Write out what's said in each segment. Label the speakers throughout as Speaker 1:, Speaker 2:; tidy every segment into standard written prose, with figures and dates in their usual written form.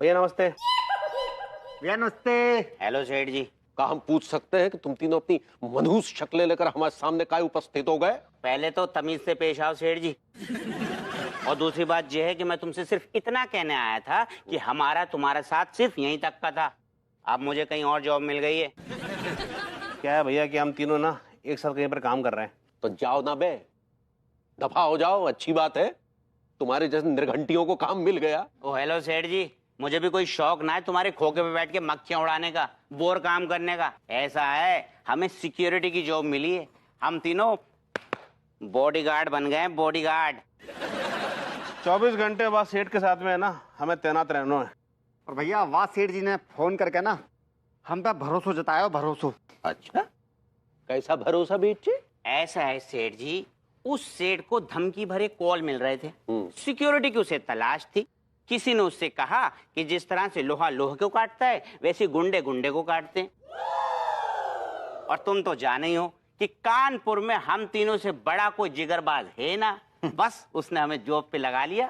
Speaker 1: भैया नमस्ते।
Speaker 2: भैया नमस्ते।
Speaker 3: हेलो सेठ जी।
Speaker 1: क्या हम पूछ सकते हैं कि तुम तीनों अपनी मनहूस शक्लें लेकर हमारे सामने काय उपस्थित हो गए?
Speaker 3: पहले तो तमीज से पेश आओ सेठ जी। और दूसरी बात यह है कि मैं तुमसे सिर्फ इतना कहने आया था कि हमारा तुम्हारा साथ सिर्फ यहीं तक का था। अब मुझे कहीं और जॉब मिल गई है।
Speaker 1: क्या है भैया कि हम तीनों ना एक साथ कहीं पर काम कर रहे हैं, तो जाओ ना बे, दफा हो जाओ। अच्छी बात है, तुम्हारे जैसे निर्घंटियों को काम मिल गया।
Speaker 3: ओ हेलो सेठ जी, मुझे भी कोई शौक ना है तुम्हारे खोखे पे बैठ के मक्खियां उड़ाने का, बोर काम करने का। ऐसा है, हमें सिक्योरिटी की जॉब मिली है। हम तीनों बॉडीगार्ड बन गए, बॉडीगार्ड।
Speaker 1: 24 घंटे बाद सेठ के साथ में है ना, हमें तैनात रहना है।
Speaker 2: और भैया आवाज सेठ जी ने फोन करके ना हम पे भरोसा जताया, भरोसा।
Speaker 1: अच्छा, कैसा भरोसा बेटे?
Speaker 3: ऐसा है सेठ जी, उस सेठ को धमकी भरे कॉल मिल रहे थे। सिक्योरिटी की उसे तलाश थी। किसी ने उससे कहा कि जिस तरह से लोहा लोहे को काटता है वैसे गुंडे गुंडे को काटते हैं। और तुम तो जाने ही हो कि कानपुर में हम तीनों से बड़ा कोई जिगरबाज है ना। बस उसने हमें जॉब पे लगा लिया।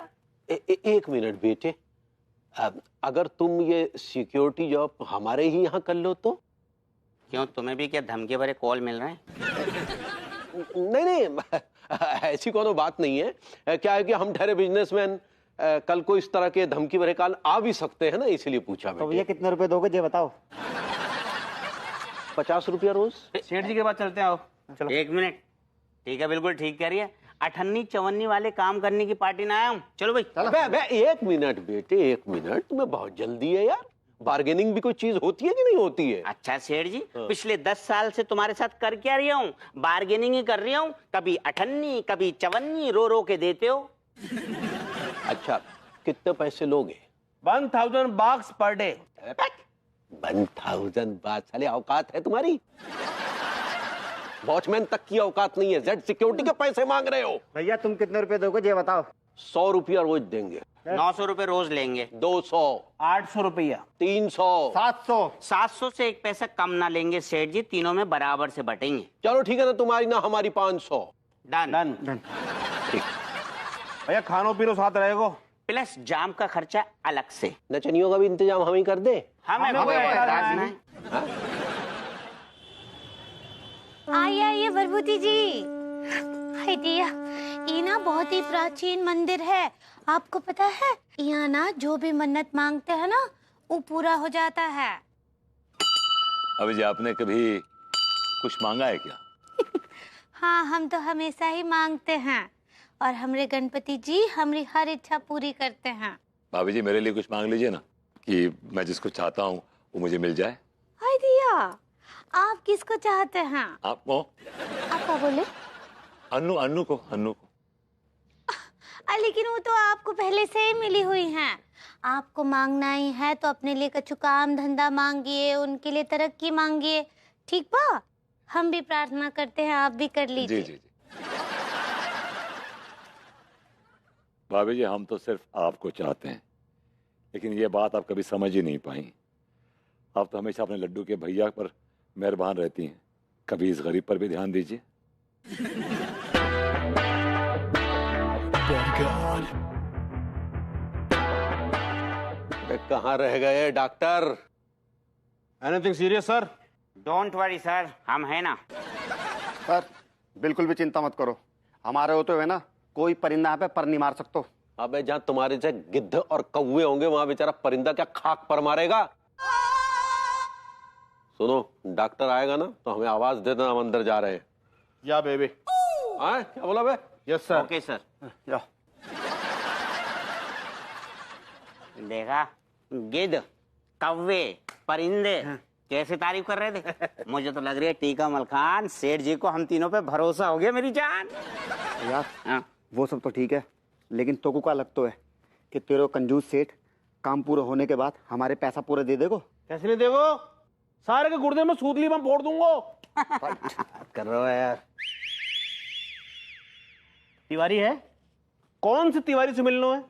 Speaker 1: एक मिनट बेटे, अगर तुम ये सिक्योरिटी जॉब हमारे ही यहाँ कर लो तो?
Speaker 3: क्यों, तुम्हें भी क्या धमकी भरे कॉल मिल रहे हैं?
Speaker 1: नहीं नहीं, ऐसी कोनो बात नहीं है। क्या है कि हम ठहरे बिजनेसमैन, कल को इस तरह के धमकी भरे कॉल आ भी सकते हैं ना, इसीलिए पूछा।
Speaker 2: तो भैया कितने रुपए दोगे ये बताओ?
Speaker 1: 50 रुपया रोज।
Speaker 3: सेठ जी के पास चलते हैं। आओ चलो। एक मिनट, ठीक है, बिल्कुल ठीक कह रही है। अठन्नी चवन्नी वाले काम करने की पार्टी ना आया हूँ। चलो भाई।
Speaker 1: एक मिनट बेटे, एक मिनट, तुम्हें बहुत जल्दी है यार। बार्गेनिंग भी कोई चीज होती है कि नहीं होती है?
Speaker 3: अच्छा सेठ जी, पिछले 10 साल से तुम्हारे साथ कर क्या रही हूँ? बार्गेनिंग ही कर रही हूँ। कभी अठन्नी कभी चवन्नी रो रो के देते हो।
Speaker 1: अच्छा, कितने पैसे लोगे?
Speaker 4: 1000 bucks पर डे।
Speaker 1: 1000 बात, साले औकात है तुम्हारी? वॉचमैन तक की औकात नहीं है, जेड सिक्योरिटी के पैसे मांग रहे हो।
Speaker 2: भैया तुम कितने रुपए दोगे ये बताओ?
Speaker 1: 100 रुपया रोज देंगे।
Speaker 3: 900 रुपए रोज लेंगे।
Speaker 1: 200,
Speaker 4: 800 रुपया,
Speaker 1: 300,
Speaker 2: 700।
Speaker 3: 700 से एक पैसा कम ना लेंगे सेठ जी, तीनों में बराबर से बटेंगे।
Speaker 1: चलो ठीक है ना, तुम्हारी ना हमारी 500।
Speaker 3: डन।
Speaker 1: ठीक।
Speaker 4: भैया खानो पीनो साथ रहेगो।
Speaker 3: प्लस जाम का खर्चा अलग से।
Speaker 1: नचनियों का भी इंतजाम हम ही कर दे।
Speaker 3: हमें कोई एतराज नहीं।
Speaker 5: आइए विभूति जी। हाय दिया, ये ना बहुत ही प्राचीन मंदिर है। आपको पता है यहाँ ना जो भी मन्नत मांगते हैं ना वो पूरा हो जाता है।
Speaker 6: अभी जी आपने कभी कुछ मांगा है क्या?
Speaker 5: हाँ, हम तो हमेशा ही मांगते हैं और हमारे गणपति जी हमारी हर इच्छा पूरी करते हैं।
Speaker 6: भाभी जी मेरे लिए कुछ मांग लीजिए ना, कि मैं जिसको चाहता हूँ वो मुझे मिल जाए।
Speaker 5: हाय दिया, आप किसको चाहते हैं?
Speaker 6: आपको।
Speaker 5: आप क्या बोले?
Speaker 6: अन्नू को।
Speaker 5: लेकिन वो तो आपको पहले से ही मिली हुई हैं। आपको मांगना ही है तो अपने लिए कछु काम धंधा मांगिए, उनके लिए तरक्की मांगिए, ठीक बा? हम भी प्रार्थना करते हैं, आप भी कर लीजिए।
Speaker 6: जी। भाभी जी हम तो सिर्फ आपको चाहते हैं, लेकिन ये बात आप कभी समझ ही नहीं पाई। आप तो हमेशा अपने लड्डू के भैया पर मेहरबान रहती हैं, कभी इस गरीब पर भी ध्यान दीजिए।
Speaker 1: कहाँ रह गए doctor?
Speaker 4: Anything serious sir?
Speaker 3: Don't worry sir, हम है ना।
Speaker 2: सर बिल्कुल भी चिंता मत करो, हमारे होते हुए ना कोई परिंदा पे पर नहीं मार सकते।
Speaker 1: अबे जहाँ तुम्हारे जैसे गिद्ध और कौवे होंगे वहां बेचारा परिंदा क्या खाक पर मारेगा? सुनो, डॉक्टर आएगा ना तो हमें आवाज दे देना, हम अंदर जा रहे हैं।
Speaker 4: या बेबी।
Speaker 1: क्या बोला बे?
Speaker 4: Yes sir.
Speaker 3: Okay sir.
Speaker 2: जाओ।
Speaker 3: देखा, गिद्ध कौवे परिंदे कैसे तारीफ कर रहे थे। मुझे तो लग रही है टीका मलखान सेठ जी को हम तीनों पे भरोसा हो गया मेरी जान।
Speaker 2: यार
Speaker 3: हाँ।
Speaker 2: वो सब तो ठीक है, लेकिन तो का लगता है कि तेरे कंजूस सेठ काम पूरा होने के बाद हमारे पैसा पूरा दे देगो।
Speaker 4: कैसे नहीं देगो? सारे के गुर्दे में सूतली मैं फोड़ दूंगा।
Speaker 1: कर रहा है यार।
Speaker 4: तिवारी है? कौन से तिवारी से मिलना है?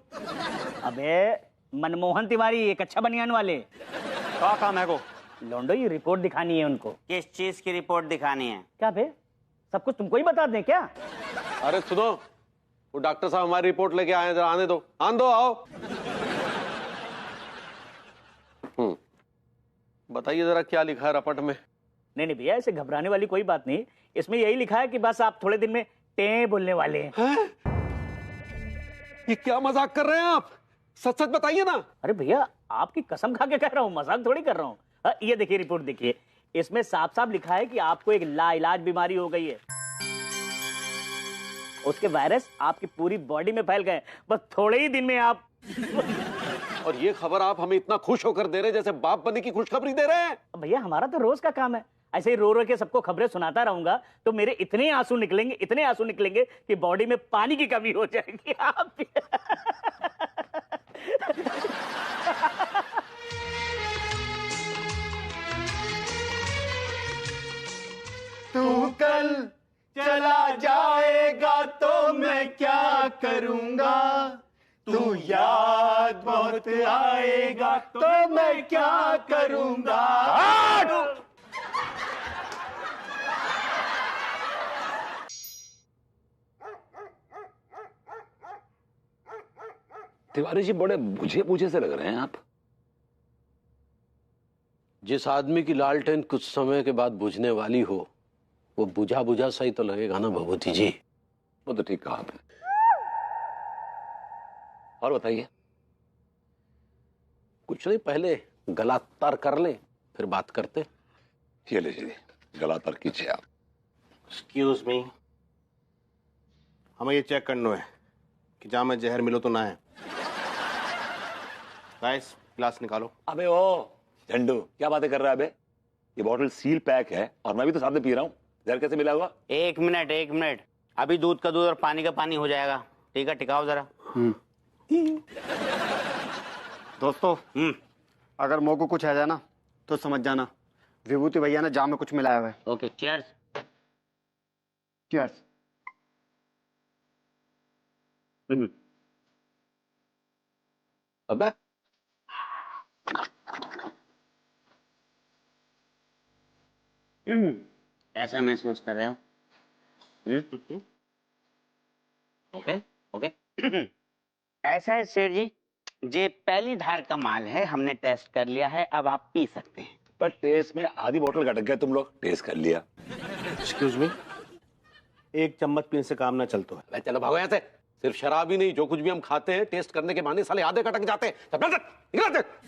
Speaker 7: अबे मनमोहन तिवारी, एक अच्छा बनियान वाले।
Speaker 2: क्या काम है को?
Speaker 7: लौंडो ये रिपोर्ट दिखानी है उनको।
Speaker 3: किस चीज की रिपोर्ट दिखानी है?
Speaker 7: क्या बे, सब कुछ तुमको ही बता दें क्या?
Speaker 1: अरे सुनो, वो डॉक्टर साहब हमारी रिपोर्ट लेके आए, जरा आने दो। आओ। बताइए जरा क्या लिखा है रपट में।
Speaker 7: नहीं नहीं भैया, ऐसे घबराने वाली कोई बात नहीं। इसमें यही लिखा है कि बस आप थोड़े दिन में टे बोलने वाले हैं।
Speaker 1: ये क्या मजाक कर रहे हैं आप? सच सच बताइए ना।
Speaker 7: अरे भैया, आपकी कसम खा के कह रहा हूँ, मजाक थोड़ी कर रहा हूँ। ये देखिए रिपोर्ट देखिए, इसमें साफ साफ लिखा है कि आपको एक लाइलाज बीमारी हो गई है। उसके वायरस आपकी पूरी बॉडी में फैल गए, बस थोड़े ही दिन में आप।
Speaker 1: और ये खबर आप हमें इतना खुश होकर दे रहे हैं जैसे बाप बने की खुशखबरी दे रहे हैं।
Speaker 7: भैया हमारा तो रोज का काम है, ऐसे ही रो रो के सबको खबरें सुनाता रहूंगा तो मेरे इतने आंसू निकलेंगे कि बॉडी में पानी की कमी हो जाएगी। आप
Speaker 2: तू कल चला जाएगा तो मैं क्या करूंगा, तू याद बहुत आएगा तो मैं क्या करूंगा।
Speaker 6: तिवारी जी बड़े बुझे बुझे से लग रहे हैं आप।
Speaker 1: जिस आदमी की लालटेन कुछ समय के बाद बुझने वाली हो वो बुझा बुझा सही तो लगेगा ना भभूति जी।
Speaker 6: वो तो ठीक कहा आपने। और बताइए।
Speaker 1: कुछ नहीं, पहले गला तार कर ले फिर बात करते।
Speaker 6: ये लीजिए, गला तर कीजिए आप।
Speaker 4: एक्सक्यूज मी, हमें ये चेक करना है कि जहां में जहर मिलो तो ना है। गाइस ग्लास निकालो।
Speaker 6: अबे ओ झंडू, क्या बातें कर रहा है अबे? ये बॉटल सील पैक है और मैं भी तो सामने पी रहा हूँ, जहर कैसे मिला हुआ?
Speaker 3: एक मिनट, अभी दूध का दूध और पानी का पानी हो जाएगा। ठीक है, टिकाओ जरा।
Speaker 2: दोस्तों, अगर मोह को कुछ आ जाए ना तो समझ जाना विभूति भैया ने जाम में कुछ मिलाया हुआ है।
Speaker 3: Okay, cheers.
Speaker 2: चीयर्स।
Speaker 1: अबे
Speaker 3: ऐसा महसूस कर रहे हो? ओके। ऐसा है सेठ जी, ये पहली धार का माल है, हमने टेस्ट कर लिया है, अब आप पी सकते हैं।
Speaker 6: पर टेस्ट में आधी बोतल का अटक गया, तुम लोग टेस्ट कर लिया।
Speaker 4: एक्सक्यूज मी, एक चम्मच पीने से काम ना चलता है।
Speaker 1: अरे चलो भागो यहाँ से। सिर्फ शराब ही नहीं, जो कुछ भी हम खाते हैं टेस्ट करने के बहाने साले आधे कटक जाते हैं।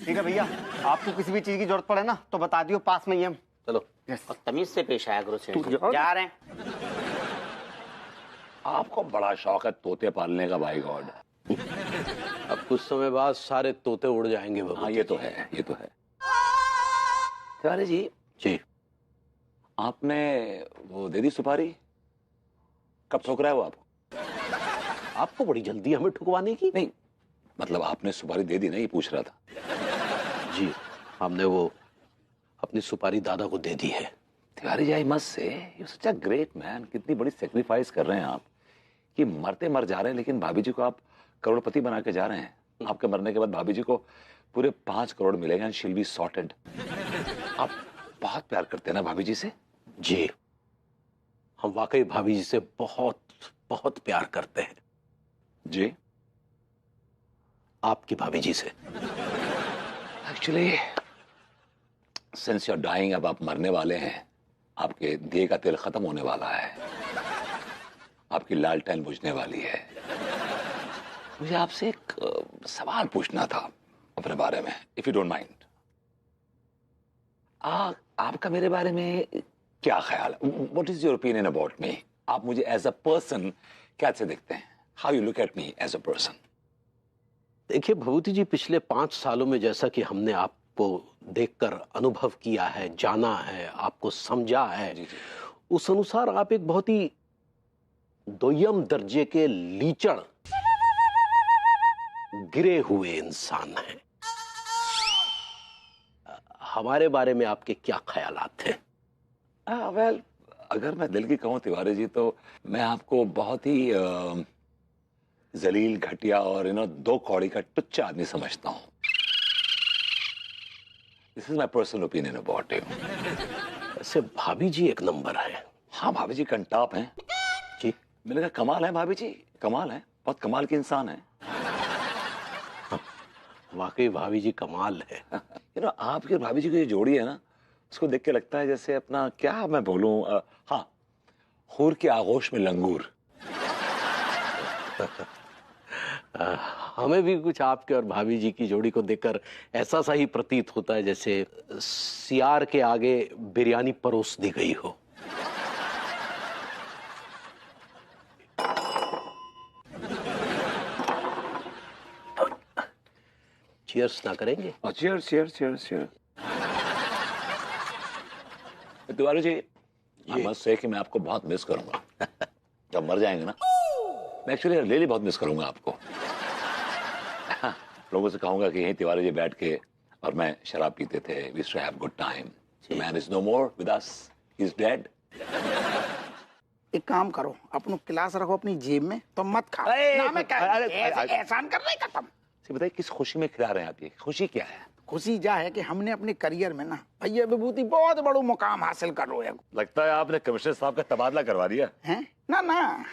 Speaker 2: ठीक है भैया, आपको किसी भी चीज की जरूरत पड़े ना तो बता दियो, पास में ही हम।
Speaker 1: चलो।
Speaker 3: और तमीज से पेश आया करो सेठ जी। जा रहे हैं।
Speaker 6: आपको बड़ा शौक है तोते पालने का, भाई गॉड।
Speaker 1: अब कुछ समय बाद सारे तोते उड़ जाएंगे बाबू।
Speaker 6: हाँ ये तो है, ये तो है। तिवारी जी,
Speaker 1: जी,
Speaker 6: आपने वो दे दी सुपारी? कब ठोक रहा है वो आपको?
Speaker 1: आपको बड़ी जल्दी हमें ठुकवाने की?
Speaker 6: नहीं मतलब आपने सुपारी दे दी ना, ये पूछ रहा था।
Speaker 1: जी, हमने वो अपनी सुपारी दादा को दे दी है।
Speaker 6: Tiwari ji, I must say you such a great man. कितनी बड़ी सेक्रीफाइस कर रहे हैं आप कि मरते मर जा रहे हैं, लेकिन भाभी जी को आप करोड़पति बना के जा रहे हैं। आपके मरने के बाद भाभी जी को पूरे 5 करोड़ मिलेगा एंड शील बी सॉर्टेड। आप बहुत प्यार करते हैं ना भाभी जी से?
Speaker 1: जी, हम वाकई भाभी जी से बहुत बहुत प्यार करते हैं।
Speaker 6: जी,
Speaker 1: आपकी भाभी जी से।
Speaker 6: Actually since you are dying, अब आप मरने वाले हैं, आपके दिए का तेल खत्म होने वाला है, आपकी लालटेन बुझने वाली है। मुझे आपसे एक सवाल पूछना था अपने बारे में, इफ यू डोंट माइंड। आपका मेरे बारे में क्या ख्याल है? What is your opinion about me? आप मुझे एज अ पर्सन कैसे देखते हैं? How you look at me as a person?
Speaker 1: देखिए भभूति जी, पिछले 5 सालों में जैसा कि हमने आपको देखकर अनुभव किया है, जाना है, आपको समझा है,
Speaker 6: जी जी।
Speaker 1: उस अनुसार आप एक बहुत ही दोयम दर्जे के लीचड़ गिरे हुए इंसान हैं। हमारे बारे में आपके क्या ख्यालात हैं?
Speaker 6: वेल, अगर मैं दिल की कहूं तिवारी जी, तो मैं आपको बहुत ही जलील, घटिया और 2 कौड़ी का टुच्चा आदमी समझता हूं। This is my personal opinion about you.
Speaker 1: ऐसे भाभी जी एक नंबर है।
Speaker 6: हाँ, भाभी जी कंटाप हैं
Speaker 1: जी।
Speaker 6: मैंने कहा कमाल है भाभी जी, कमाल है, बहुत कमाल के इंसान है।
Speaker 1: वाकई भाभी जी कमाल है।
Speaker 6: आपकी और भाभी जी की जो जोड़ी है ना, उसको देख के लगता है जैसे अपना, क्या मैं बोलूं, हाँ, हूर के आगोश में लंगूर।
Speaker 1: हमें भी कुछ आपके और भाभी जी की जोड़ी को देखकर ऐसा सा ही प्रतीत होता है जैसे सियार के आगे बिरयानी परोस दी गई हो। चीयर्स ना करेंगे?
Speaker 6: Cheers cheers cheers cheers. Tiwari ji, I must say कि मैं आपको बहुत मिस करूंगा। जब मर जाएंगे ना, मैं एक्चुअली रियली बहुत मिस करूंगा आपको। लोगों से कहूंगा कि यहीं तिवारी जी बैठ के और मैं शराब पीते थे, we used to have good time. The man is no more with us, he is dead.
Speaker 8: एक काम करो, अपनो क्लास रखो अपनी जेब में, तो मत खाओ ना। मैं एहसान कर रहे खत्म।
Speaker 6: बताइए, किस खुशी में खिला रहे हैं आप? ये खुशी क्या है?
Speaker 8: खुशी जा है कि हमने अपने करियर में ना भैया विभूति बहुत बड़ो मुकाम हासिल कर रहे हैं।
Speaker 6: लगता है आपने कमिश्नर साहब का तबादला करवा दिया
Speaker 8: हैं? ना ना,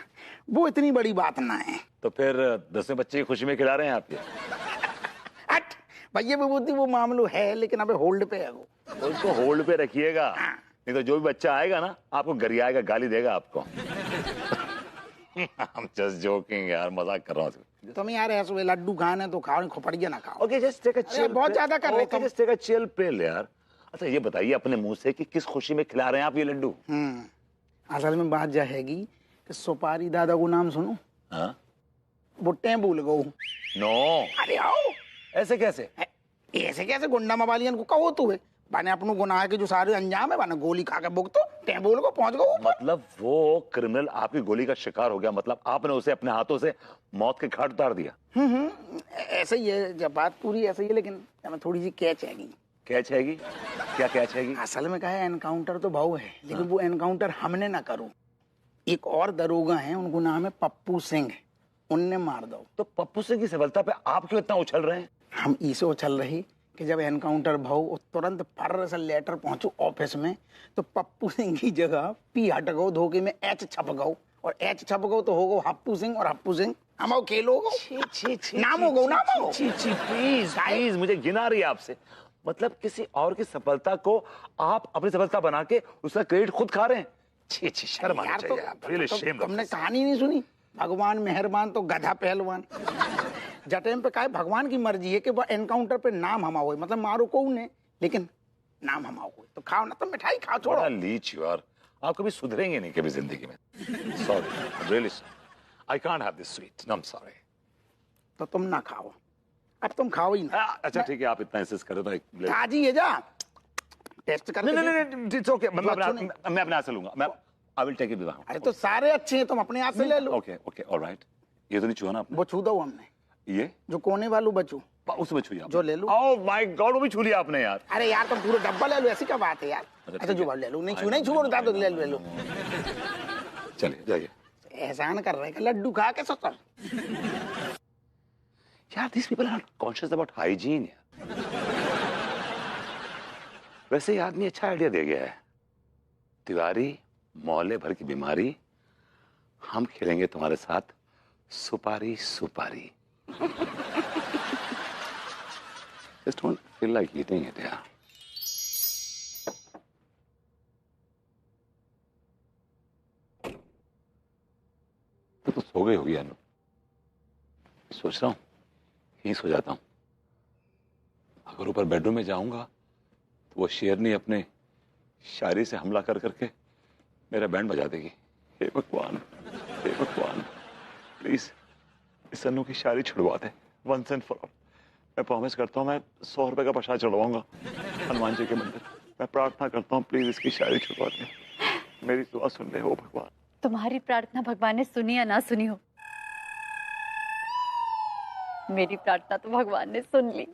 Speaker 8: वो इतनी बड़ी बात ना है।
Speaker 6: तो फिर 10वें बच्चे की खुशी में खिला रहे हैं आप ये?
Speaker 8: हट भैया विभूति, वो मामलो है लेकिन अबे होल्ड पे है वो।
Speaker 6: उसको होल्ड पे रखिएगा, नहीं तो जो भी बच्चा आएगा ना, आपको गरियाएगा, गाली देगा आपको। I'm just joking यार, मजाक कर रहा हूँ।
Speaker 8: तुम यार ऐसे लड्डू खाने तो खाओ, खोपड़िया ना खाओ।
Speaker 6: Okay, just take a chill.
Speaker 8: बहुत ज्यादा कर रहे
Speaker 6: हो। Just take a chill pill यार। अच्छा ये बताइए अपने मुंह से कि किस खुशी में खिला रहे हैं आप ये लड्डू?
Speaker 8: असल में बात जा हैगी कि सुपारी दादा को नाम सुनो।
Speaker 6: हाँ?
Speaker 8: बुट्टे भूल गो।
Speaker 6: नो।
Speaker 8: अरे आओ।
Speaker 6: ऐसे कैसे?
Speaker 8: ऐसे कैसे? गुंडा मवालियन को कहो तू है बने अपनों गुनाह के जो सारे अंजाम है बने गोली खा के भुगतो, टेबल को पहुंच गो।
Speaker 6: मतलब वो क्रिमिनल आपकी गोली का शिकार हो गया, मतलब आपने उसे अपने हाथों से मौत के घाट उतार दिया?
Speaker 8: ऐसे ही है, जब बात पूरी ऐसे ही है, लेकिन थोड़ी सी कैच हैगी।
Speaker 6: कैच हैगी? क्या कैच हैगी?
Speaker 8: असल में क्या है, एनकाउंटर तो भाव है, लेकिन वो एनकाउंटर हमने ना करो। एक और दरोगा है, उनको नाम है पप्पू सिंह, उनने मार दो।
Speaker 6: तो पप्पू सिंह की सफलता पे आप क्यों इतना उछल रहे हैं?
Speaker 8: हम इसे उछल रही कि जब एनकाउंटर भाव तुरंत फर्र से लेटर पहुंचो ऑफिस में, तो पप्पू सिंह की जगह पी हट गो, धोखे में एच छप गो, और एच छप गो तो हो गो हप्पू सिंह, और हप्पू सिंह हम खेलो गो। नाम हो गो, नाम हो।
Speaker 6: प्लीज प्लीज, मुझे घिना रही है आपसे। मतलब किसी और की सफलता को आप अपनी सफलता बना के उसका क्रेडिट खुद खा रहे हैं। छी छी, शर्म आनी चाहिए आप। Really shame।
Speaker 8: तुमने कहानी नहीं सुनी, भगवान मेहरबान तो गधा पहलवान। जटेम पे काय भगवान की मर्जी है कि वह एनकाउंटर पे नाम हमा हुए, मतलब मारो को ने, लेकिन नाम हमा हुए। तो खाओ ना, तुम मिठाई खाओ, छोड़ो।
Speaker 6: Leech you are. आप कभी सुधरेंगे नहीं कभी जिंदगी में। Sorry, really I can't have this sweet, I am sorry.
Speaker 8: तो तुम ना खाओ, अब तुम खाओ ही ना।
Speaker 6: अच्छा ठीक है, आप इतना इंसिस्ट करो तो एक
Speaker 8: ताजी है जा, टेस्ट कर।
Speaker 6: नहीं, इट्स ओके, मैं अपने हाथ से लूंगा। मैं I will take it with.
Speaker 8: अरे तो सारे अच्छे हैं, तुम अपने हाथ से ले लो।
Speaker 6: Okay okay, alright. ये तो नहीं छुआ ना आपने?
Speaker 8: वो छू दो हमने,
Speaker 6: ये
Speaker 8: जो कोने वालू बचू,
Speaker 6: उसमें छुई आप?
Speaker 8: जो ले लो।
Speaker 6: ओह माय गॉड, वो भी छू लिया आपने यार।
Speaker 8: अरे यार तुम पूरा डब्बा ले लो, ऐसी क्या बात है यार। अच्छा जो ले लो, नहीं छू, नहीं छू, तो ले लो।
Speaker 6: चलिए जाइए।
Speaker 8: एहसान कर रहे हैं लड्डू खा के सतर।
Speaker 6: यार this people are conscious about hygiene. वैसे ही आदमी अच्छा आइडिया दे गया है। तिवारी, मोहल्ले भर की बीमारी, हम खेलेंगे तुम्हारे साथ सुपारी सुपारी। Just don't feel like eating it, यार। तो सो गई होगी अनु। सोच रहा हूँ यहीं सो जाता हूँ। अगर ऊपर बेडरूम में जाऊंगा तो वो शेरनी अपने शायरी से हमला कर करके मेरा बैंड बजा देगी। हे भगवान, हे भगवान, प्लीज इस अनु की शायरी छुड़वा they once and for all. मैं प्रॉमिस करता हूँ मैं 100 रुपए का प्रसाद चढ़वाऊंगा हनुमान जी के मंदिर। मैं प्रार्थना करता हूँ प्लीज इसकी शायरी छुड़वा दे, मेरी दुआ सुन ले हो भगवान।
Speaker 9: तुम्हारी प्रार्थना भगवान ने सुनी या ना सुनी हो, मेरी प्रार्थना तो भगवान ने सुन ली।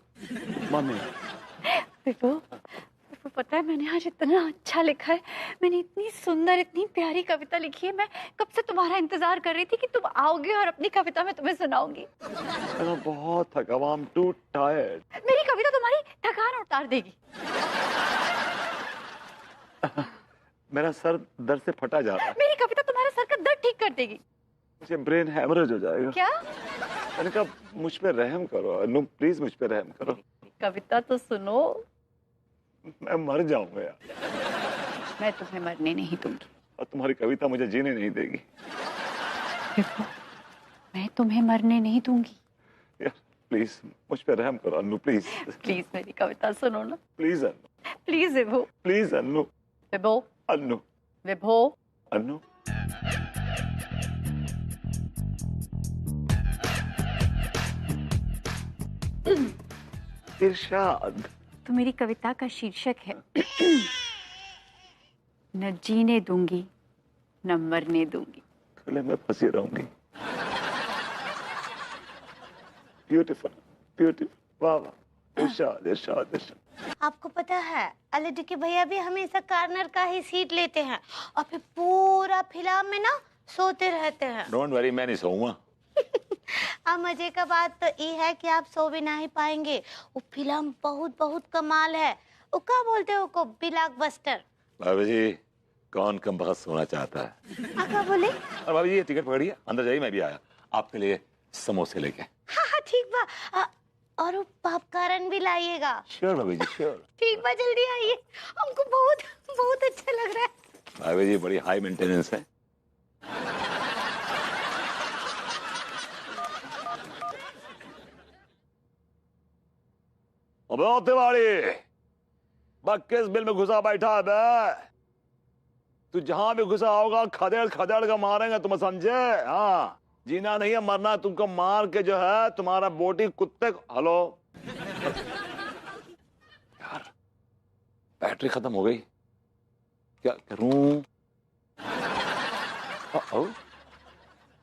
Speaker 6: मम्मी
Speaker 9: देखो पता है मैंने आज इतना अच्छा लिखा है, मैंने इतनी सुंदर इतनी प्यारी कविता लिखी है। मैं कब से तुम्हारा इंतजार कर रही थी कि तुम आओगे और अपनी कविता मैं तुम्हें सुनाऊंगी।
Speaker 6: मैं बहुत थका हुआ, आई एम टू टायर्ड।
Speaker 9: मेरी कविता तुम्हारी थकान उतार देगी।
Speaker 6: मेरा सर दर्द से फटा जा रहा है।
Speaker 9: मेरी कविता तुम्हारे सर का दर्द ठीक कर देगी।
Speaker 6: मुझे ब्रेन हैमरेज हो जाएगा।
Speaker 9: क्या?
Speaker 6: मैंने कहा मुझ पे रहम करो अनु, प्लीज मुझ पे रहम करो।
Speaker 9: कविता तो सुनो।
Speaker 6: मैं मर जाऊंगा यार।
Speaker 9: मैं तुम्हें मरने नहीं दूंगी।
Speaker 6: और तुम्हारी कविता मुझे जीने नहीं देगी।
Speaker 9: मैं तुम्हें मरने नहीं दूंगी।
Speaker 6: यार प्लीज मुझ पे रहम करो अनु, प्लीज।
Speaker 9: प्लीज मेरी कविता सुनो ना।
Speaker 6: प्लीज अनु,
Speaker 9: प्लीज विभो।
Speaker 6: प्लीज अनु।
Speaker 9: विभो।
Speaker 6: अनु।
Speaker 9: विभो।
Speaker 6: अनु। इरशाद।
Speaker 9: तो मेरी कविता का शीर्षक है न जीने दूंगी न मरने दूंगी।
Speaker 6: गले में फंसी रहूंगी। ब्यूटीफुल ब्यूटीफुल, वाह वाह, इरशाद इरशाद इरशाद।
Speaker 5: आपको पता है एलईडी के भैया भी हमेशा कार्नर का ही सीट लेते हैं और फिर पूरा फिल्म में ना सोते रहते हैं।
Speaker 6: डोंट वरी, मैं नहीं सोऊंगा।
Speaker 5: अब मजे का बात तो ये है कि आप सो भी नहीं पाएंगे। वो फिल्म बहुत बहुत कमाल है। वो क्या बोलते हो को, ब्लॉकबस्टर।
Speaker 6: भाभी जी कौन कम बखत सोना चाहता है?
Speaker 5: क्या बोले?
Speaker 6: और भाभी जी ये टिकट पकड़िए, अंदर जाइए, मैं भी आया आपके लिए समोसे लेके।
Speaker 5: हाँ हाँ ठीक बा। और वो पॉपकॉर्न भी लाइएगा।
Speaker 6: श्योर भाभी जी श्योर।
Speaker 5: ठीक बा, जल्दी आइए, हमको बहुत बहुत अच्छा लग रहा है।
Speaker 6: भाभी जी बड़ी हाई मेंटेनेंस है। अबे ओ तिवारी, किस बिल में घुसा बैठा है बे? तू जहां भी घुसा होगा खदेड़ खदेड़ का मारेंगे, तुम समझे? हाँ, जीना नहीं है मरना है, तुमको मार के जो है तुम्हारा बोटी कुत्ते को। हेलो यार, बैटरी खत्म हो गई, क्या करूं?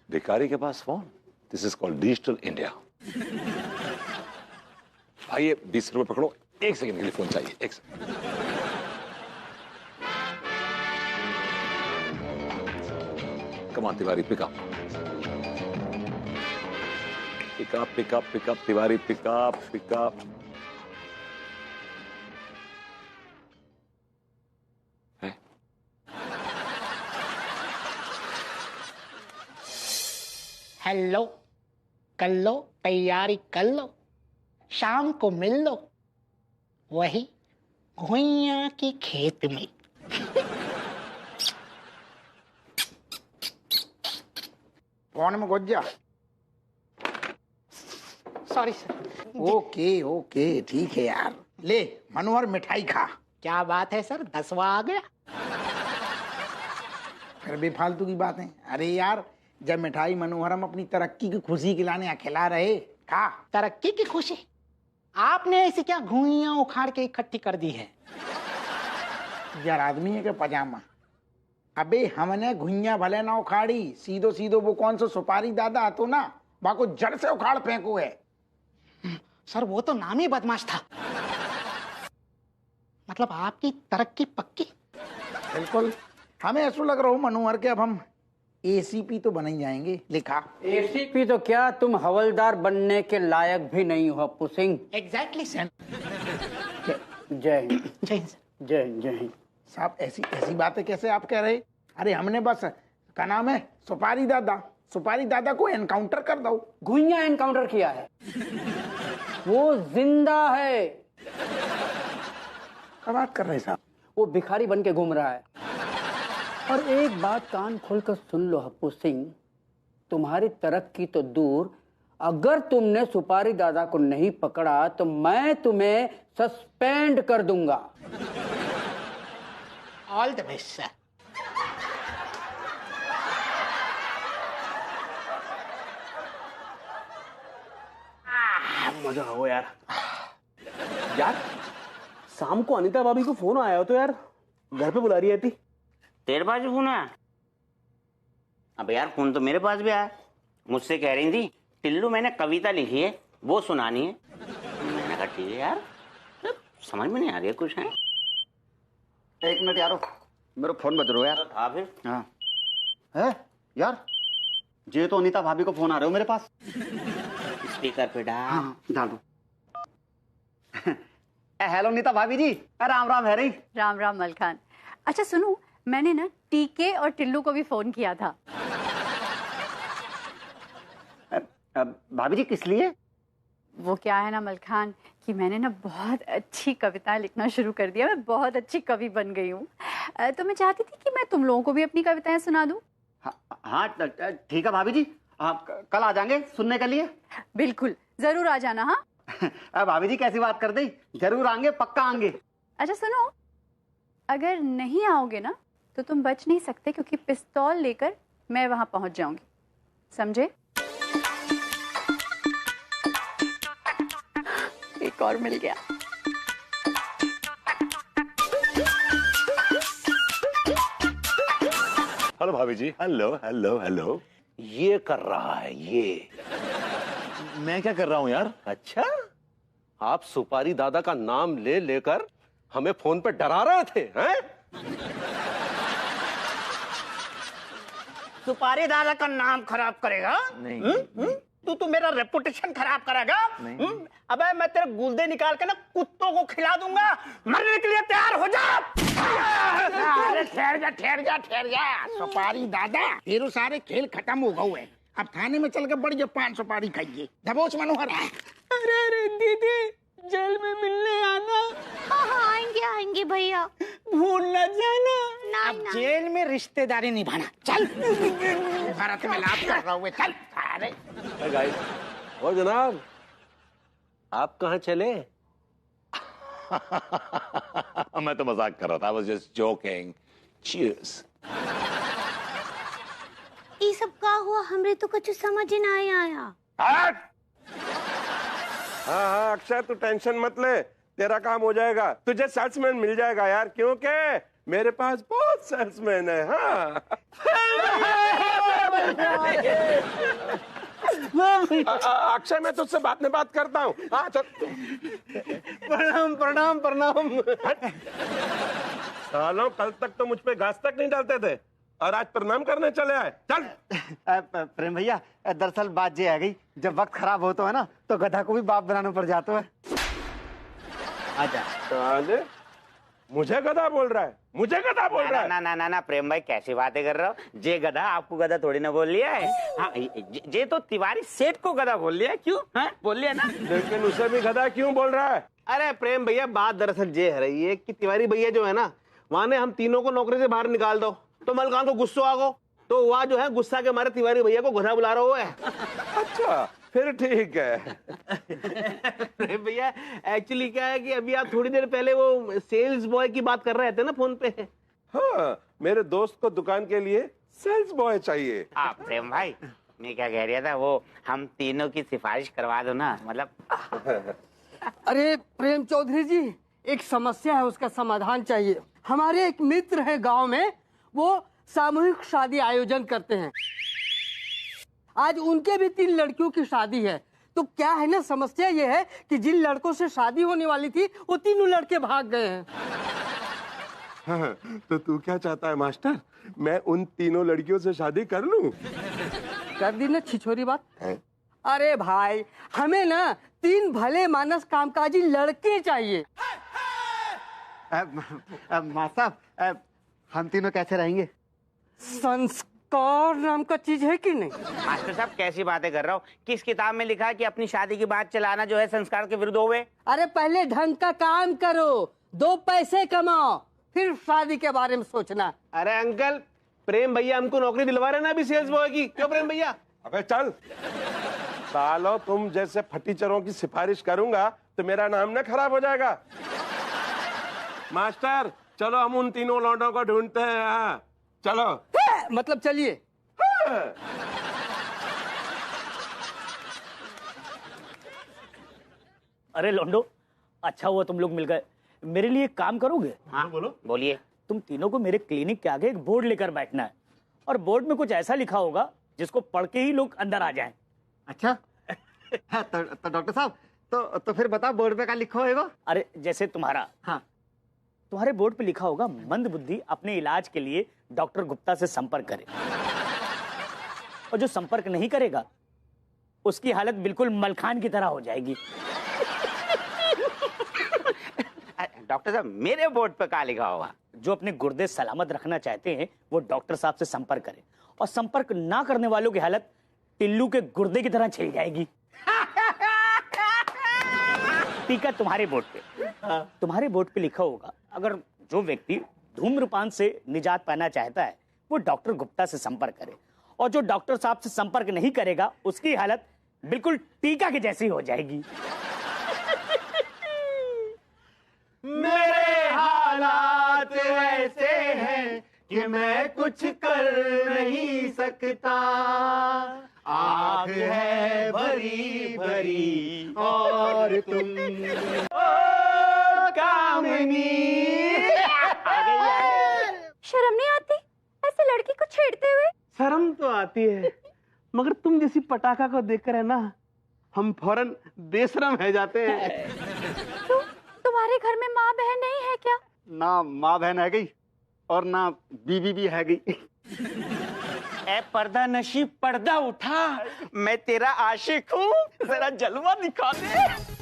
Speaker 6: भिखारी के पास phone. This is called digital India. भाई ये 20 रुपए पकड़ो, 1 सेकंड के लिए फोन चाहिए, 1 second. Come on Tiwari, pickup pickup pickup pickup Tiwari, pickup pickup.
Speaker 8: Hello, कर लो तैयारी, कर लो, शाम को मिल लो वही घुइया के खेत में। फोन में घुस जा। Sorry sir. ओके ओके ठीक है यार। ले मनोहर मिठाई खा। क्या बात है सर, 10वां आ गया। फिर बेफालतू की बातें। अरे यार जब मिठाई मनोहरम अपनी तरक्की की खुशी खिलाने खिला रहे, खा। तरक्की की खुशी? आपने ऐसी क्या घुइयां उखाड़ के इकट्ठी कर दी है? यार आदमी है क्या पजामा? अबे हमने घुइयां भले ना उखाड़ी, सीधो सीधो वो कौन सा सुपारी दादा तो ना, वहां को जड़ से उखाड़ फेंको है। सर वो तो नाम ही बदमाश था। मतलब आपकी तरक्की पक्की? बिल्कुल। हमें ऐसा लग रहा हो मनोहर के अब हम एसीपी तो बन ही जाएंगे। लिखा
Speaker 10: एसीपी तो क्या, तुम हवलदार बनने के लायक भी नहीं हो अप्पू सिंह।
Speaker 8: Exactly sir.
Speaker 10: जय हिंद।
Speaker 8: जय हिंद।
Speaker 10: जय हिंद। जय हिंद।
Speaker 8: साहब ऐसी ऐसी बातें कैसे आप कह रहे? अरे हमने बस क्या नाम है, सुपारी दादा को एनकाउंटर कर दो।
Speaker 10: घुइयां एनकाउंटर किया है, वो जिंदा है।
Speaker 8: क्या बात कर रहे साहब?
Speaker 10: वो भिखारी बन के घूम रहा है। और एक बात कान खोलकर सुन लो अप्पू सिंह, तुम्हारी तरक्की तो दूर, अगर तुमने सुपारी दादा को नहीं पकड़ा तो मैं तुम्हें सस्पेंड कर दूंगा।
Speaker 8: All the best sir.
Speaker 4: मजा आओ यार। यार शाम को अनीता भाभी को फोन आया हो तो यार घर पे बुला रही थी।
Speaker 3: तेरे पास भी फोन आया? अब यार फोन तो मेरे पास भी आया। मुझसे कह रही थी टिल्लू मैंने कविता लिखी है वो सुनानी है। मैंने कहा ठीक है यार, समझ में नहीं आ रही कुछ है।
Speaker 2: 1 मिनट यारो, मेरा फोन बज रहा है यार।
Speaker 3: हाँ फिर?
Speaker 2: हाँ है यार, जे तो अनीता भाभी को फोन आ रहे हो मेरे पास।
Speaker 3: स्पीकर पे डाल।
Speaker 2: हाँ डाल दो। हेलो अनीता भाभी जी, राम राम है रही।
Speaker 9: राम राम मलखान। अच्छा सुनो, मैंने ना टीके और टिल्लू को भी फोन किया था।
Speaker 2: भाभी जी किस लिए?
Speaker 9: वो क्या है ना मलखान कि मैंने ना बहुत अच्छी कविताएं लिखना शुरू कर दिया, मैं बहुत अच्छी कवि बन गई हूँ। तो मैं चाहती थी कि मैं तुम लोगों को भी अपनी कविताएं सुना दूं।
Speaker 2: हाँ ठीक है भाभी जी, कल आ जाएंगे सुनने के लिए।
Speaker 9: बिल्कुल, जरूर आ जाना। हाँ
Speaker 2: भाभी जी कैसी बात कर दी, जरूर आएंगे, पक्का आएंगे।
Speaker 9: अच्छा सुनो, अगर नहीं आओगे ना तो तुम बच नहीं सकते, क्योंकि पिस्तौल लेकर मैं वहां पहुंच जाऊंगी, समझे? एक और मिल गया।
Speaker 6: हेलो भाभी जी। Hello hello hello.
Speaker 1: ये कर रहा है ये।
Speaker 6: मैं क्या कर रहा हूँ यार?
Speaker 1: अच्छा, आप सुपारी दादा का नाम ले लेकर हमें फोन पे डरा रहे थे, हैं?
Speaker 8: सुपारी दादा का नाम खराब करेगा?
Speaker 6: नहीं।
Speaker 8: तू मेरा रेपुटेशन खराब करेगा? अबे मैं तेरे गुर्दे निकाल के ना कुत्तों को खिला दूंगा। मरने के लिए तैयार हो जा। अरे ठहर जा सुपारी दादा, तेरे सारे खेल खत्म हो गए। अब थाने में चल के बड़ी जो 5 सुपारी खाइए। दबोच मनोहर।
Speaker 7: अरे दीदी, जेल में मिलने आना।
Speaker 5: हाँ, आएंगे भैया,
Speaker 7: भूल न जाना।
Speaker 8: अब जेल में रिश्तेदारी निभाना। चल भारत में लाभ कर रहा हूँ। चल अरे
Speaker 1: गाइस, ओ जनाब, आप कहाँ चले?
Speaker 6: मैं तो मजाक कर रहा था। I was just joking. Cheers.
Speaker 5: ये सब का हुआ, हमरे तो कुछ समझ ही नहीं आया।
Speaker 11: हाँ अक्षय, तू टेंशन मत ले, तेरा काम हो जाएगा। तुझे सेल्समैन मिल जाएगा यार, क्योंकि मेरे पास बहुत सेल्समैन है। हाँ अक्षय, मैं तुझसे बात में बात करता हूँ। हाँ चल।
Speaker 8: प्रणाम।
Speaker 11: सालों, कल तक तो मुझ पे घास तक नहीं डालते थे और आज प्रणाम करने चले आए। चल।
Speaker 2: प्रेम भैया, दरअसल बात ये आ गई, जब वक्त खराब होता है ना तो गधा को भी बाप बनाना पड़ जाता है।
Speaker 11: आजा। मुझे गधा बोल रहा है? मुझे गधा बोल रहा है?
Speaker 3: ना प्रेम भाई, कैसी बातें कर रहे हो? जे गधा आपको गधा थोड़ी ना बोल लिया है। हाँ, जे तो तिवारी सेठ को गधा बोल लिया। क्यों? हाँ, बोल लिया ना।
Speaker 11: लेकिन उसे भी गधा क्यों बोल रहा है?
Speaker 4: अरे प्रेम भैया, बात दरअसल ये है रही है कि तिवारी भैया जो है ना, वहां ने हम तीनों को नौकरी से बाहर निकाल दो तो मलकान को गुस्सा आ गो, तो वह जो है गुस्सा के मारे तिवारी भैया को गधा बुला रहा है।
Speaker 11: अच्छा, फिर ठीक है।
Speaker 4: प्रेम भैया, एक्चुअली क्या है कि अभी आप थोड़ी देर पहले वो सेल्स बॉय की बात कर रहे थे ना फोन पे।
Speaker 11: हाँ, मेरे दोस्त को दुकान के लिए सेल्स बॉय चाहिए।
Speaker 3: प्रेम भाई, मैं क्या कह रहा था, वो हम तीनों की सिफारिश करवा दो ना, मतलब।
Speaker 10: अरे प्रेम चौधरी जी, एक समस्या है, उसका समाधान चाहिए। हमारे एक मित्र हैं गांव में, वो सामूहिक शादी आयोजन करते हैं। आज उनके भी 3 लड़कियों की शादी है। तो क्या है ना, समस्या ये है कि जिन लड़कों से शादी होने वाली थी वो तीनों लड़के भाग गए हैं।
Speaker 11: हाँ, तो तू क्या चाहता है मास्टर, मैं उन तीनों लड़कियों से शादी कर लूं?
Speaker 10: कर दी ना छिछोरी बात। अरे भाई, हमें ना 3 भले मानस कामकाजी लड़के चाहिए।
Speaker 2: माँ साहब, हम तीनों कैसे रहेंगे?
Speaker 10: संस्कार नाम का चीज है कि नहीं?
Speaker 3: मास्टर साहब, कैसी बातें कर रहा हो? किस किताब में लिखा है कि अपनी शादी की बात चलाना जो है संस्कार के विरुद्ध होवे?
Speaker 10: अरे पहले ढंग का काम करो, 2 पैसे कमाओ, फिर शादी के बारे में सोचना।
Speaker 4: अरे अंकल, प्रेम भैया हमको नौकरी दिलवा रहे ना अभी सेल्स बॉय की। क्यों प्रेम भैया?
Speaker 11: अबे चल सालो, तुम जैसे फटीचरों की सिफारिश करूंगा तो मेरा नाम ना खराब हो जाएगा। मास्टर, चलो हम उन तीनों लौंडों को ढूंढते हैं। हाँ चलो।
Speaker 10: मतलब चलिए।
Speaker 7: अरे लोंडो, अच्छा हुआ तुम लोग मिल गए। मेरे लिए एक काम करोगे?
Speaker 3: हाँ बोलो। बोलिए।
Speaker 7: तुम तीनों को मेरे क्लिनिक के आगे एक बोर्ड लेकर बैठना है, और बोर्ड में कुछ ऐसा लिखा होगा जिसको पढ़ के ही लोग अंदर आ जाएं।
Speaker 2: अच्छा। हाँ, तो डॉक्टर साहब, तो फिर बताओ बोर्ड पे क्या लिखा होगा?
Speaker 7: अरे जैसे तुम्हारा,
Speaker 2: हाँ,
Speaker 7: तुम्हारे बोर्ड पे लिखा होगा, मंद बुद्धि अपने इलाज के लिए डॉक्टर गुप्ता से संपर्क करे, और जो संपर्क नहीं करेगा उसकी हालत बिल्कुल मलखान की तरह हो जाएगी।
Speaker 3: डॉक्टर साहब, मेरे बोर्ड पे क्या लिखा होगा?
Speaker 7: जो अपने गुर्दे सलामत रखना चाहते हैं वो डॉक्टर साहब से संपर्क करें, और संपर्क ना करने वालों की हालत टिल्लू के गुर्दे की तरह छिल जाएगी। टीका तुम्हारे बोर्ड पे, तुम्हारे बोर्ड पे लिखा होगा, अगर जो व्यक्ति धूम्रपान से निजात पाना चाहता है वो डॉक्टर गुप्ता से संपर्क करे, और जो डॉक्टर साहब से संपर्क नहीं करेगा उसकी हालत बिल्कुल टीका की जैसी हो जाएगी।
Speaker 4: मेरे हालात ऐसे हैं कि मैं कुछ कर नहीं सकता, आँख है भरी भरी और तुम कामिनी।
Speaker 9: शर्म नहीं आती ऐसे लड़की को छेड़ते हुए?
Speaker 4: शर्म तो आती है, मगर तुम जैसी पटाखा को देखकर है ना, हम फौरन बेशरम है जाते हैं।
Speaker 9: क्यों, तुम्हारे घर में माँ बहन नहीं है क्या?
Speaker 2: ना माँ बहन है गई और ना बीवी भी है गई।
Speaker 3: ए पर्दा नशी पर्दा उठा, मैं तेरा आशिक हूँ, जरा जलवा दिखा दे।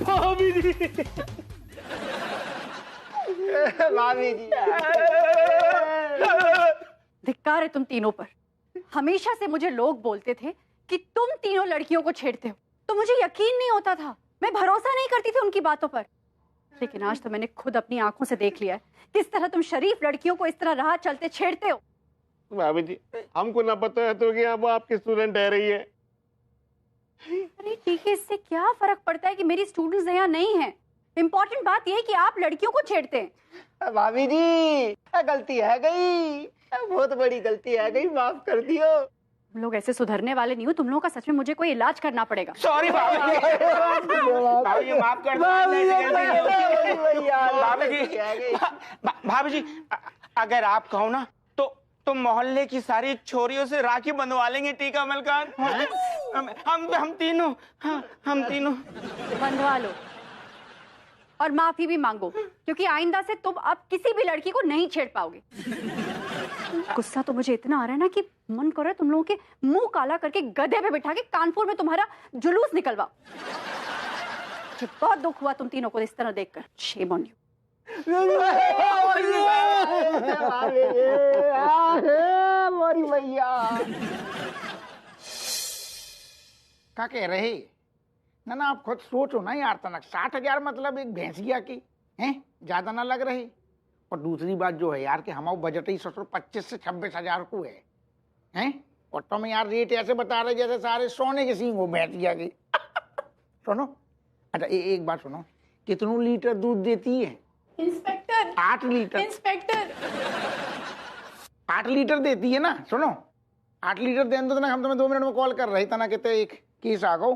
Speaker 4: भाभी जी,
Speaker 2: भाभी जी,
Speaker 9: धिक्कार है तुम तीनों पर। हमेशा से मुझे लोग बोलते थे कि तुम तीनों लड़कियों को छेड़ते हो, तो मुझे यकीन नहीं होता था, मैं भरोसा नहीं करती थी उनकी बातों पर। लेकिन आज तो मैंने खुद अपनी आंखों से देख लिया है किस तरह तुम शरीफ लड़कियों को इस तरह राह चलते छेड़ते हो।
Speaker 4: भाभी जी, हमको ना पता है तो कि वो आपकी स्टूडेंट रह रही है।
Speaker 9: अरे ठीक है, इससे क्या फर्क पड़ता है कि मेरी स्टूडेंट्स यहाँ नहीं है। इम्पोर्टेंट बात यह है कि आप लड़कियों को छेड़ते हैं।
Speaker 2: भाभी जी, गलती है गई, बहुत बड़ी गलती है गई, माफ कर दियो।
Speaker 9: तुम लोग ऐसे सुधरने वाले नहीं हो, तुम लोगों का सच में मुझे कोई इलाज करना पड़ेगा।
Speaker 3: सॉरी भाभी जी, भाभी जी माफ कर दो। भाभी जी, अगर आप कहो ना तो मोहल्ले की सारी छोरियों से राखी बंधवा लेंगे टीका मलकान। हम तीनों, हाँ, हम तीनों
Speaker 9: बंधवा लो और माफी भी मांगो, क्योंकि आइंदा से तुम अब किसी भी लड़की को नहीं छेड़ पाओगे। गुस्सा तो मुझे इतना आ रहा है ना कि मन कर रहा है तुम लोगों के मुंह काला करके गधे पे बिठा के कानपुर में तुम्हारा जुलूस निकलवा। मुझे बहुत दुख हुआ तुम तीनों को इस तरह देखकर। Shame on you.
Speaker 8: मोरी भैया क्या कह रहे? ना आप खुद सोचो ना यार, तनक 60,000 मतलब एक भैंसिया की हैं, ज्यादा ना लग रही? और दूसरी बात जो है यार कि हमारा बजट ही 25 से 26,000 को है, और तुम यार रेट ऐसे बता रहे जैसे सारे सोने के सींग हो भैंसिया की। सुनो, अच्छा एक बात सुनो, कितनों लीटर दूध देती है?
Speaker 9: Inspector
Speaker 8: 8 litre.
Speaker 9: इंस्पेक्टर
Speaker 8: 8 लीटर देती है ना? सुनो, 8 लीटर दे दो ना, हम तुम्हें 2 मिनट में कॉल कर रही था ना, कहते एक केस आ गो।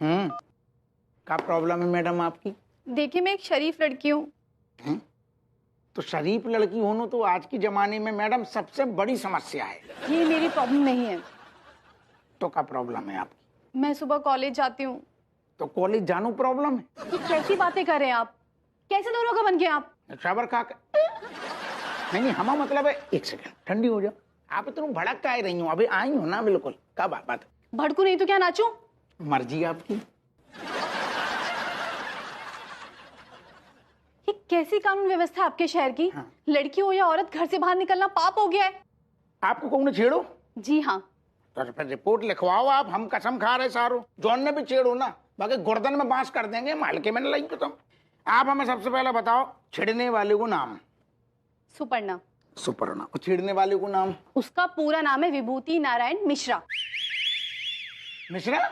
Speaker 8: क्या प्रॉब्लम है मैडम आपकी?
Speaker 9: देखिए, मैं एक शरीफ लड़की हूँ।
Speaker 8: तो शरीफ लड़की होना तो आज के जमाने में मैडम सबसे बड़ी समस्या है।
Speaker 9: ये मेरी प्रॉब्लम नहीं है।
Speaker 8: तो क्या प्रॉब्लम है आपकी?
Speaker 9: मैं सुबह कॉलेज जाती हूँ।
Speaker 8: तो कॉलेज जानो प्रॉब्लम है?
Speaker 9: ये कैसी बातें कर रहे हैं आप? कैसे दोनों का बन गए आप?
Speaker 8: खबर खा नहीं, हमा मतलब है, एक सेकंड ठंडी हो जाओ। आप तुम भड़क का रही हो, अभी आई हो ना? बिल्कुल, क्या बात?
Speaker 9: भड़कू नहीं तो क्या नाचूं?
Speaker 8: मर्जी आपकी।
Speaker 9: ये कैसी कानून व्यवस्था आपके शहर की?
Speaker 8: हाँ।
Speaker 9: लड़की हो या औरत, घर से बाहर निकलना पाप हो गया है।
Speaker 8: आपको कौन छेड़ो?
Speaker 9: जी हाँ।
Speaker 8: तो फिर रिपोर्ट लिखवाओ आप, हम कसम खा रहे सारो, जॉन ने भी छेड़ो ना, बाकी गर्दन में बांस कर देंगे, मालके में नहीं तुम। आप हमें सबसे पहले बताओ, छेड़ने वाले को नाम?
Speaker 9: सुपर्णा।
Speaker 8: सुपर्णा। और छेड़ने वाले को नाम?
Speaker 9: उसका पूरा नाम है विभूति नारायण मिश्रा।
Speaker 8: मिश्रा?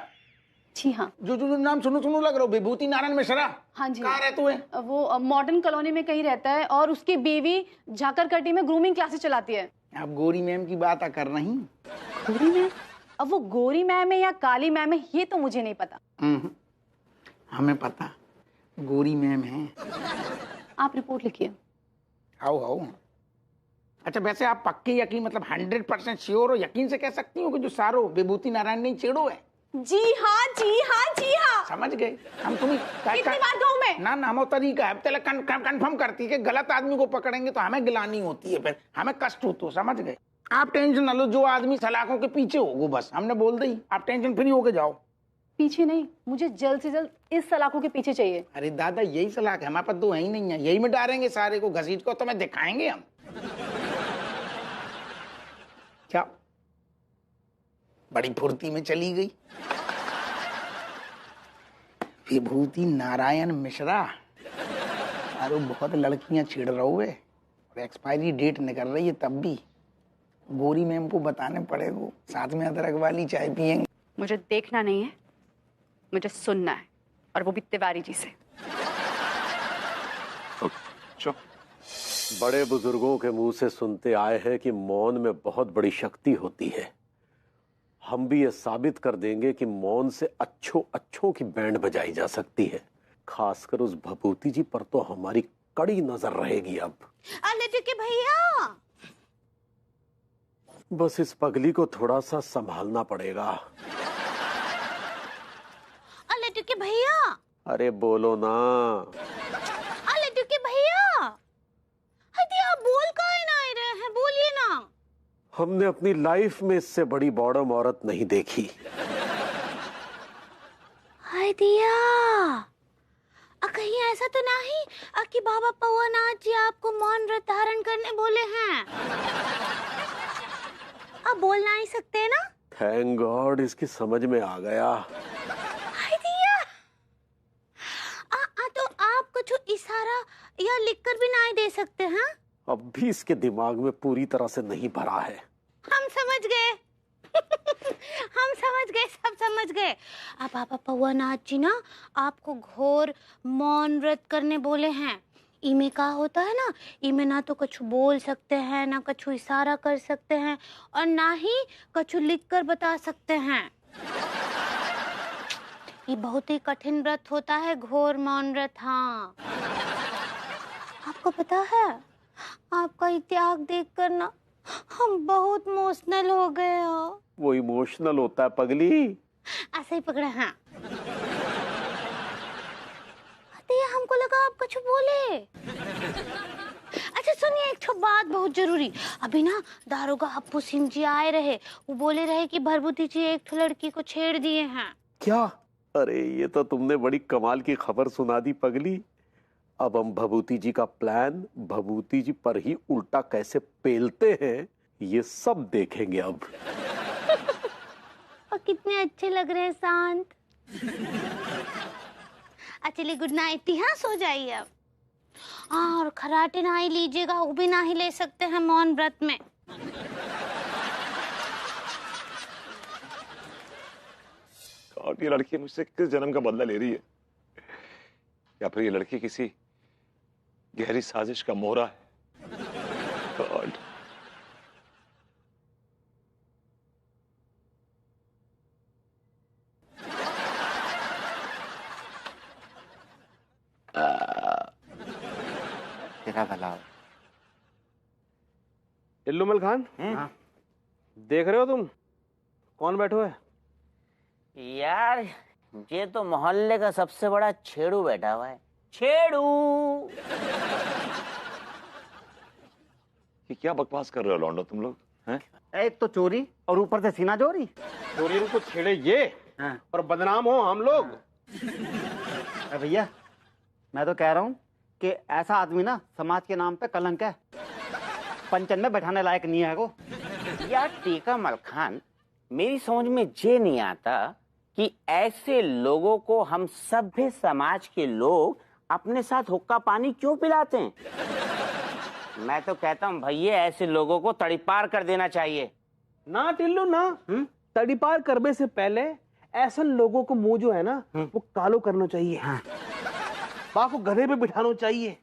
Speaker 9: जी हाँ।
Speaker 8: जो नाम सुनो लग रहा हो, विभूति नारायण मिश्रा।
Speaker 9: हाँ जी।
Speaker 8: कहाँ रहते हुए?
Speaker 9: वो मॉडर्न कॉलोनी में कहीं रहता है, और उसकी बीवी झाकरकटी में ग्रूमिंग क्लासेस चलाती है।
Speaker 8: आप गोरी मैम की बात कर रही?
Speaker 9: गोरी मैम? अब वो गोरी मैम है या काली मैम है ये तो मुझे नहीं पता।
Speaker 8: हमें पता, गोरी मैम है।
Speaker 9: आप रिपोर्ट लिखिए।
Speaker 8: आओ। अच्छा, वैसे आप पक्के यकीन मतलब 100% श्योर हो, यकीन से कह सकती हो कि जो सारो विभूति नारायण नहीं छेड़ो है?
Speaker 9: जी हाँ।
Speaker 8: समझ गए हम। तुम्हें
Speaker 9: कितनी बार कहूं मैं?
Speaker 8: ना हम तरीका है, पहले कंफर्म करती है कि गलत आदमी को पकड़ेंगे तो हमें गिलानी होती है, फिर हमें कष्ट होता है, समझ गए? आप टेंशन ना लो, जो आदमी सलाखों के पीछे होगो बस हमने बोल दी, आप टेंशन फ्री होके जाओ।
Speaker 9: पीछे नहीं, मुझे जल्द से जल्द इस सलाखों के पीछे चाहिए।
Speaker 8: अरे दादा यही सलाख है, हमारे पास दो है ही नहीं है, यही में डालेंगे सारे को घसीट को, तो मैं दिखाएंगे हम। क्या बड़ी फुर्ती में चली गई विभूति नारायण मिश्रा। अरे बहुत लड़कियां छिड़ रहे है और एक्सपायरी डेट निकल रही है, तब भी गोरी मैम को बताने पड़ेगा, साथ में अदरक वाली चाय पियेंगे।
Speaker 9: मुझे देखना नहीं है, मुझे सुनना है, और वो भी तिवारी जी से।
Speaker 1: बड़े बुजुर्गों के मुंह से सुनते आए हैं कि मौन में बहुत बड़ी शक्ति होती है। हम भी ये साबित कर देंगे कि मौन से अच्छों की बैंड बजाई जा सकती है। खासकर उस भभूति जी पर तो हमारी कड़ी नजर रहेगी अब।
Speaker 5: अरे के भैया,
Speaker 1: बस इस पगली को थोड़ा सा संभालना पड़ेगा।
Speaker 5: अरे के भैया,
Speaker 1: अरे बोलो ना।
Speaker 5: अरे के भैया, अरे आप बोल काहे ना आ रहे हैं, बोलिए ना।
Speaker 1: हमने अपनी लाइफ में इससे बड़ी बॉडम औरत नहीं देखी।
Speaker 5: हाय दिया, कहीं ऐसा तो नहीं कि बाबा पौवानाथ जी आपको मौन व्रत धारण करने बोले हैं? आप बोल नहीं सकते ना?
Speaker 1: थैंक गॉड, इसकी समझ में आ गया।
Speaker 5: हाय दिया, तो आप कुछ इशारा या लिखकर भी नहीं दे सकते हैं?
Speaker 1: अब भी इसके दिमाग में पूरी तरह से नहीं भरा है।
Speaker 5: हम समझ गए। हम समझ गए, सब समझ गए। अब बाबा पौवानाथ जी ना आपको घोर मौन व्रत करने बोले हैं। इमे का होता है ना, इमे ना तो कुछ बोल सकते हैं, ना कुछ इशारा कर सकते हैं, और ना ही कुछ लिख कर बता सकते हैं। ये बहुत ही कठिन व्रत होता है, घोर मौन व्रत। हाँ, आपको पता है, आपका ये त्याग देखकर ना हम बहुत इमोशनल हो गए हो।
Speaker 1: वो इमोशनल होता है पगली।
Speaker 5: ऐसे ही पकड़ा। हाँ, हमको लगा आप कुछ बोले। अच्छा सुनिए, एक बात बहुत जरूरी। अभी ना दारोगा हप्पू सिंह जी आए रहे, वो बोले रहे कि भभूति जी एक लड़की को छेड़ दिए हैं।
Speaker 1: क्या? अरे ये तो तुमने बड़ी कमाल की खबर सुना दी पगली। अब हम भभूति जी का प्लान भभूति जी पर ही उल्टा कैसे पेलते हैं, ये सब देखेंगे अब।
Speaker 5: और कितने अच्छे लग रहे हैं शांत। चलिए गुड नाइट। हाँ, सो जाइए अब। और खराटे ना ही लीजिएगा, वो भी ना ही ले सकते हैं मौन व्रत में।
Speaker 6: ये लड़की मुझसे किस जन्म का बदला ले रही है, या फिर ये लड़की किसी गहरी साजिश का मोहरा है। गॉड।
Speaker 2: तेरा भला हो।
Speaker 4: इल्लू मलखान, देख रहे हो तुम कौन बैठो है?
Speaker 3: यार ये तो मोहल्ले का सबसे बड़ा छेड़ू बैठा हुआ है। छेड़ू।
Speaker 6: ये क्या बकवास कर रहे हो लौंडो तुम लोग हैं?
Speaker 2: एक तो चोरी और ऊपर से सीना चोरी।
Speaker 4: चोरी को छेड़े ये,
Speaker 2: हाँ।
Speaker 4: और बदनाम हो हम लोग।
Speaker 2: अरे भैया, मैं तो कह रहा हूँ कि ऐसा आदमी ना समाज के नाम पे कलंक है, पंचन में बैठाने लायक नहीं है वो।
Speaker 3: यार टीका मलखान, मेरी समझ में ये नहीं आता कि ऐसे लोगों को हम सभ्य समाज के लोग अपने साथ हुक्का पानी क्यों पिलाते हैं? मैं तो कहता हूँ भैया, ऐसे लोगों को तड़ीपार कर देना चाहिए।
Speaker 4: ना टिल्लू ना, तड़ीपार करने से पहले ऐसे लोगों को मुंह जो है ना वो कालो करना चाहिए। बाप को गधे पे बिठाना चाहिए।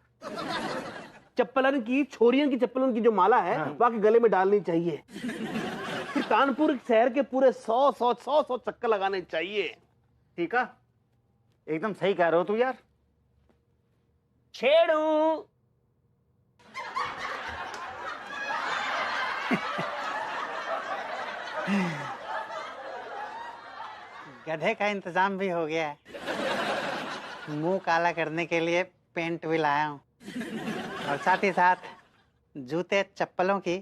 Speaker 4: चप्पलन की, छोरियन की चप्पलन की जो माला है वहाँ के गले में डालनी चाहिए। फिर कानपुर शहर के पूरे 100 चक्कर लगाने चाहिए।
Speaker 2: ठीक है, एकदम सही कह रहे हो तू यार।
Speaker 3: छेड़ू।
Speaker 12: गधे का इंतजाम भी हो गया है। मुंह काला करने के लिए पेंट भी लाया हूँ, और साथ ही साथ जूते चप्पलों की,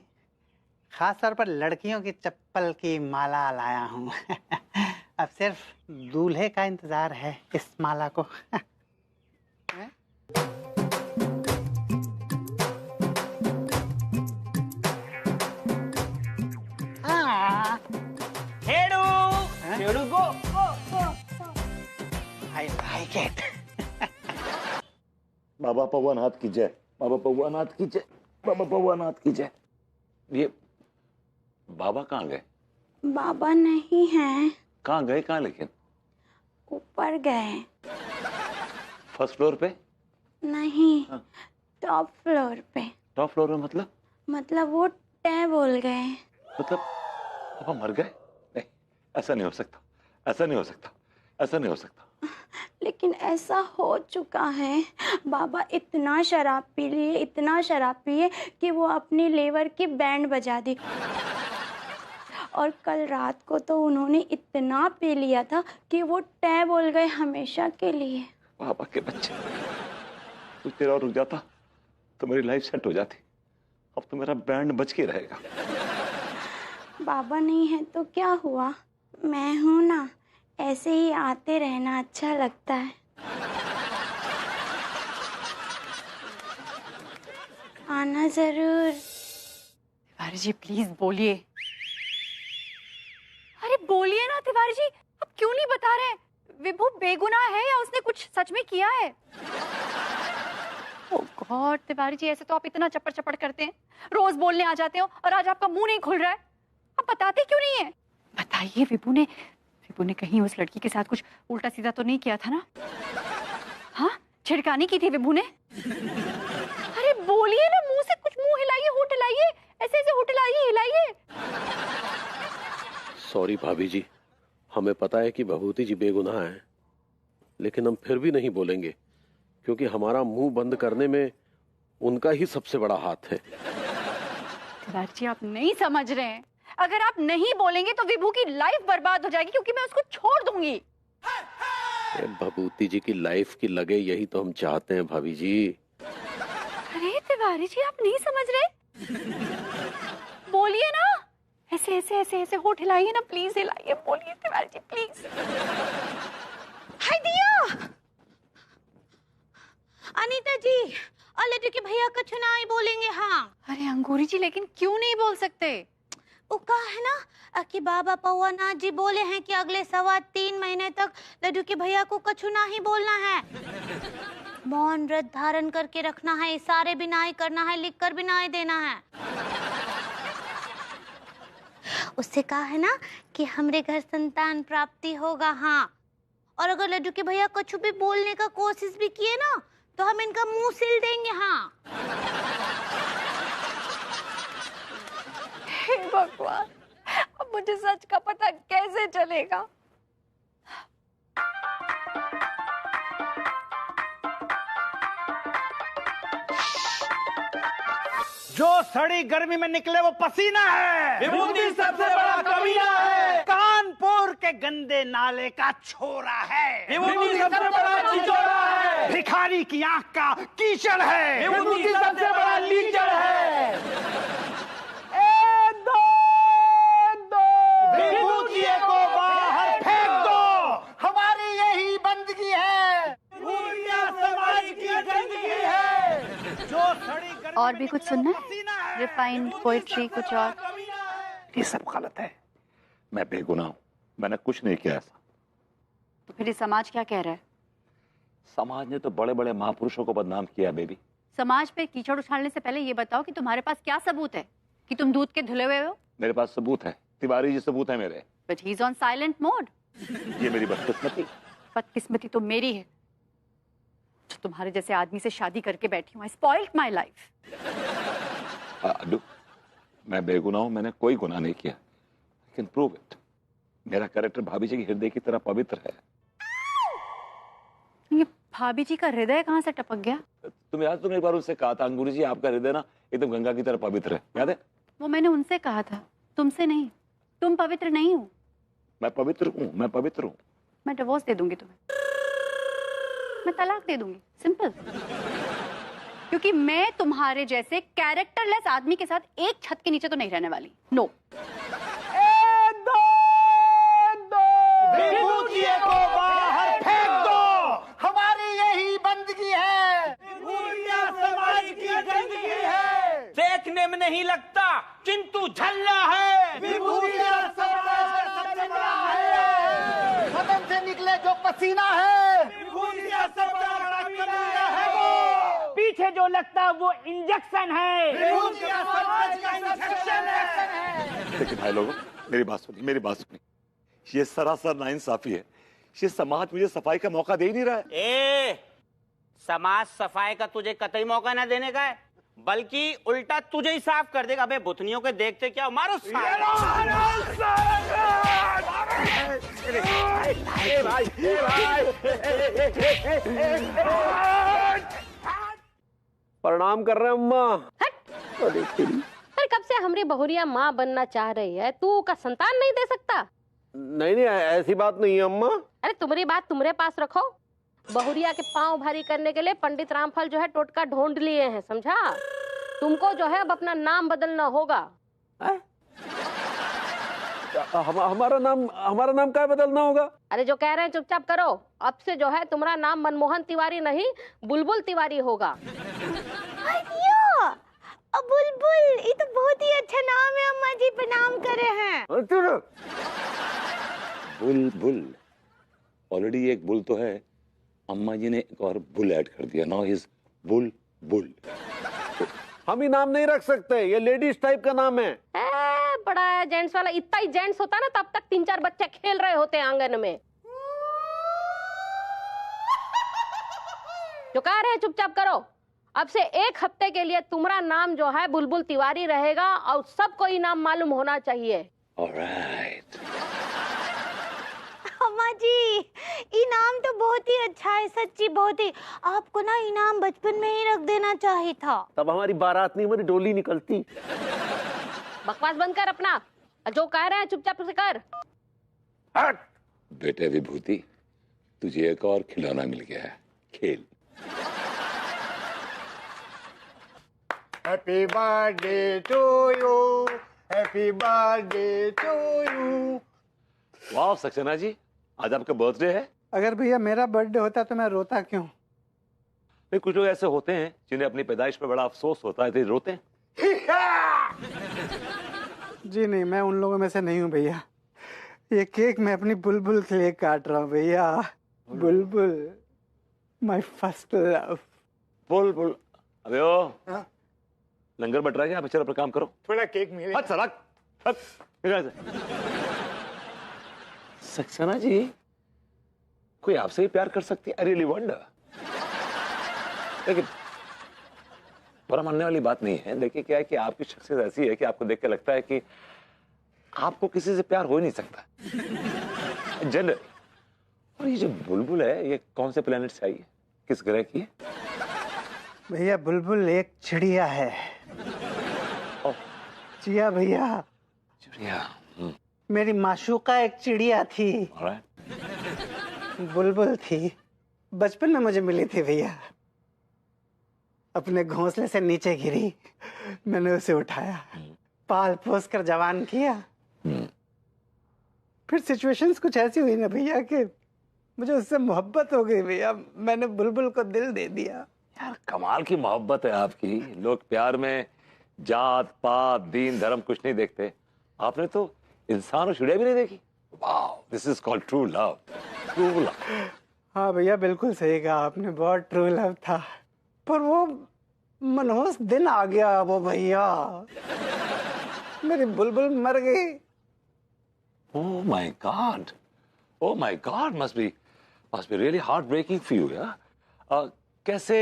Speaker 12: खास तौर पर लड़कियों की चप्पल की माला लाया हूँ। अब सिर्फ दूल्हे का इंतजार है इस माला को।
Speaker 7: छेड़ू गो
Speaker 12: I like it.
Speaker 6: बाबा पौवानाथ की जय, बाबा पौवानाथ की जय, बाबा पौवानाथ की जय। ये बाबा कहाँ गए?
Speaker 9: बाबा नहीं है,
Speaker 6: कहाँ गए? कहाँ लेकिन?
Speaker 9: ऊपर गए।
Speaker 6: फर्स्ट फ्लोर पे?
Speaker 9: नहीं,
Speaker 6: हाँ।
Speaker 9: टॉप फ्लोर पे।
Speaker 6: टॉप फ्लोर में मतलब?
Speaker 9: मतलब वो टै बोल गए।
Speaker 6: मतलब पापा मर गए? नहीं, ऐसा नहीं हो सकता, ऐसा नहीं हो सकता, ऐसा नहीं हो सकता।
Speaker 9: लेकिन ऐसा हो चुका है। बाबा इतना शराब पी लिए, इतना शराब पिए कि वो अपनी लेवर की बैंड बजा दी। और कल रात को तो उन्होंने इतना पी लिया था कि वो टै बोल गए हमेशा के लिए।
Speaker 6: पापा के बच्चे, कुछ देर और रुक जाता तो मेरी लाइफ सेट हो जाती। अब तो मेरा बैंड बच के रहेगा।
Speaker 9: बाबा नहीं है तो क्या हुआ, मैं हूं ना, ऐसे ही आते रहना अच्छा लगता है। आना जरूर।
Speaker 13: तिवारी जी प्लीज बोलिए। अरे बोलिए ना तिवारी जी, आप क्यों नहीं बता रहे? विभू बेगुनाह है या उसने कुछ सच में किया है? ओह गॉड तिवारी जी, ऐसे तो आप इतना चपड़ चपड़ करते हैं, रोज बोलने आ जाते हो और आज आपका मुंह नहीं खुल रहा है। आप बताते क्यों नहीं है? बताइए, विभू ने कहीं उस लड़की के साथ कुछ उल्टा सीधा तो नहीं किया था ना? हाँ, छिड़कानी की थी विभू ने। अरे बोलिए ना, मुंह से कुछ, मुंह हिलाइए, होठ हिलाइए, ऐसे ऐसे होठ हिलाइए, हिलाइए।
Speaker 1: सॉरी भाभी जी, हमें पता है कि भभूति जी बेगुनाह हैं, लेकिन हम फिर भी नहीं बोलेंगे क्योंकि हमारा मुंह बंद करने में उनका ही सबसे बड़ा हाथ है।
Speaker 13: तिवारी जी आप नहीं समझ रहे हैं, अगर आप नहीं बोलेंगे तो विभू की लाइफ बर्बाद हो जाएगी क्योंकि मैं उसको छोड़ दूंगी।
Speaker 1: भभूति जी की लाइफ की लगे, यही तो हम चाहते हैं भाभी जी।
Speaker 13: अरे तिवारी जी आप नहीं समझ रहे, बोलिए ना, ऐसे ऐसे ऐसे ऐसे होठ हिलाइए ना, प्लीज हिलाइए, बोलिए तिवारी जी प्लीज।
Speaker 5: हाय दिया, अनीता जी और लड्डू के भैया का चुनाव बोलेंगे। हाँ
Speaker 13: अरे अंगूरी जी, लेकिन क्यों नहीं बोल सकते?
Speaker 5: वो कहा है ना कि बाबा पौवानाथ जी बोले हैं कि अगले 3.25 महीने तक लड्डू के भैया को कछु ना ही बोलना है, मौन व्रत धारण करके रखना है, इशारे भी ना ही करना है, लिख कर भी ना ही देना है। उससे कहा है ना कि हमरे घर संतान प्राप्ति होगा। हाँ, और अगर लड्डू के भैया कछु भी बोलने का कोशिश भी किए ना तो हम इनका मुंह सिल देंगे। हाँ
Speaker 13: हे भगवान, अब मुझे सच का पता कैसे चलेगा?
Speaker 8: जो सड़ी गर्मी में निकले वो पसीना है।
Speaker 7: विभूति सबसे बड़ा कमीना है।
Speaker 8: कानपुर के गंदे नाले का छोरा है।
Speaker 7: विभूति सबसे बड़ा चिचोरा है।
Speaker 8: भिखारी की आंख का कीचड़ है।
Speaker 7: विभूति सबसे बड़ा लीचड़ है। विभूति को बाहर
Speaker 8: फेंक दो, हमारी यही बंदगी है।
Speaker 7: समाज की गंदगी है।
Speaker 8: जो सड़ी गर्मी
Speaker 13: और भी कुछ सुनना है? रिफाइंड पोएट्री कुछ और?
Speaker 6: ये सब गलत है। मैं बेगुनाह हूं, मैंने कुछ नहीं किया ऐसा।
Speaker 13: तो फिर ये समाज क्या कह रहा है?
Speaker 6: समाज ने तो बड़े बड़े महापुरुषों को बदनाम किया बेबी।
Speaker 13: समाज पे कीचड़ उछालने से पहले ये बताओ कि तुम्हारे पास क्या सबूत है कि तुम दूध के धुले हुए हो?
Speaker 6: मेरे पास सबूत है, तिवारी जी सबूत है मेरे।
Speaker 13: But he is on silent mode.
Speaker 6: ये मेरी बदकिस्मती।
Speaker 13: बदकिस्मती तो मेरी है जो तुम्हारे जैसे आदमी से शादी करके बैठी हूँ। आई स्पॉइल्ड माय लाइफ।
Speaker 6: मैं बेगुनाह हूं, मैंने कोई गुनाह नहीं किया। I can prove it. मेरा कैरेक्टर भाभी जी के हृदय की तरह पवित्र है।
Speaker 13: ये भाभी जी का हृदय कहाँ से टपक गया?
Speaker 6: तुम याद, तुमने एक बार उससे कहा था, अंगूरी जी आपका हृदय ना एकदम गंगा की तरह पवित्र है, याद है?
Speaker 13: वो मैंने उनसे कहा था, तुमसे नहीं। तुम पवित्र नहीं हो।
Speaker 6: मैं पवित्र हूँ, मैं पवित्र हूँ।
Speaker 13: मैं डिवोर्स दे दूंगी तुम्हें, मैं तलाक दे दूंगी, सिंपल। क्योंकि मैं तुम्हारे जैसे कैरेक्टरलेस आदमी के साथ एक छत के नीचे तो नहीं रहने वाली। नो।
Speaker 3: देखने में नहीं लगता किंतु झल्ला है।
Speaker 2: बदन से निकले जो पसीना है,
Speaker 7: पीछे जो लगता है वो इंजेक्शन है।
Speaker 6: देखिए भाई लोगों, मेरी बात सुनिए। ये सरासर नाइंसाफी है। ये समाज मुझे सफाई का मौका दे ही नहीं रहा है।
Speaker 3: समाज सफाई का तुझे कतई मौका ना देने का है, बल्कि उल्टा तुझे ही साफ कर देगा। अबे बुतनियों के देखते क्या, मारो
Speaker 1: प्रणाम कर रहे हैं अम्मा।
Speaker 14: अरे कब से हमारी बहुरिया माँ बनना चाह रही है, तू का संतान नहीं दे सकता?
Speaker 1: नहीं ऐसी बात नहीं है अम्मा।
Speaker 14: अरे तुम्हारी बात तुम्हारे पास रखो। बहुरिया के पांव भारी करने के लिए पंडित रामफल जो है टोटका ढूंढ लिए हैं, समझा? तुमको जो है अब अपना नाम बदलना होगा।
Speaker 1: हमारा नाम क्या बदलना होगा?
Speaker 14: अरे जो कह रहे हैं चुपचाप करो। अब से जो है तुम्हारा नाम मनमोहन तिवारी नहीं, बुलबुल तिवारी होगा।
Speaker 5: बुलबुल, ये तो बहुत ही अच्छा नाम है। अम्मा जी प्रणाम करे हैं।
Speaker 6: बुल ऑलरेडी एक बुल तो है, अम्मा जी ने एक और बुल ऐड कर दिया। Now is bull.
Speaker 1: हम ही नाम नहीं रख सकते, ये लेडीज टाइप का नाम है।
Speaker 14: बड़ा है जेंट्स वाला। इतना ही जेंट्स होता ना तब तक 3-4 बच्चे खेल रहे होते हैं आंगन में। जो कह रहे हैं चुपचाप करो। अब से 1 हफ्ते के लिए तुम्हारा नाम जो है बुलबुल तिवारी रहेगा और सबको ये नाम मालूम होना चाहिए।
Speaker 6: ऑलराइट।
Speaker 5: अम्मा जी, इनाम तो बहुत ही अच्छा है, सच्ची बहुत ही। आपको ना इनाम बचपन में ही रख देना चाहिए था।
Speaker 1: तब हमारी बारात नहीं, हमारी डोली निकलती।
Speaker 14: बकवास बंद कर अपना। जो कह रहे हैं चुपचाप से कर।
Speaker 6: बेटे विभूति, तुझे एक और खिलौना मिल गया है, खेल।
Speaker 2: Happy birthday to you, happy birthday to you.
Speaker 6: वाह सक्सेना जी, आज आपका बर्थडे है।
Speaker 12: अगर भैया मेरा बर्थडे होता तो मैं रोता क्यों?
Speaker 6: नहीं, कुछ लोग ऐसे होते हैं जिन्हें अपनी पैदाइश पर बड़ा अफसोस होता है, तो रोते हैं।
Speaker 12: जी नहीं, मैं उन लोगों में से नहीं हूँ भैया। ये केक मैं अपनी बुलबुल के लिए काट रहा हूँ भैया। बुलबुल, माय फर्स्ट लव।
Speaker 6: बुलबुल। अबे ओ, लंगर बट रहा है क्या? चलो अपना काम करो।
Speaker 12: थोड़ा केक मेरे।
Speaker 6: हट सड़क, हट। सक्सेना जी, कोई आपसे ही प्यार कर सकती है? I really wonder. देखिए, बुरा मानने वाली बात नहीं है। देखिए क्या है कि आपकी शख्सियत ऐसी है कि आपको देख के लगता है कि आपको किसी से प्यार हो ही नहीं सकता जनरल। और ये जो बुलबुल है, ये कौन से प्लेनेट से आई है, किस ग्रह की है?
Speaker 12: भैया बुलबुल एक चिड़िया है। चिड़िया भैया,
Speaker 6: चिड़िया।
Speaker 12: मेरी माशूका एक चिड़िया थी। बुलबुल थी, बचपन में मुझे मिली थी भैया। अपने घोंसले से नीचे गिरी, मैंने उसे उठाया, पाल पोस कर जवान किया। फिर सिचुएशंस कुछ ऐसी हुई ना भैया कि मुझे उससे मोहब्बत हो गई भैया। मैंने बुलबुल को दिल दे दिया।
Speaker 6: यार कमाल की मोहब्बत है आपकी। लोग प्यार में जात पात दीन धर्म कुछ नहीं देखते, आपने तो इंसान और चिड़िया भी नहीं देखी। Wow, this is called true love. True love.
Speaker 12: हाँ भैया, बिल्कुल सही कहा आपने, बहुत ट्रू लव था। पर वो मनहूस दिन आ गया वो भैया, मेरी बुलबुल मर गई।
Speaker 6: Oh my God! Oh my God! Must be really heartbreaking for you, yeah? कैसे?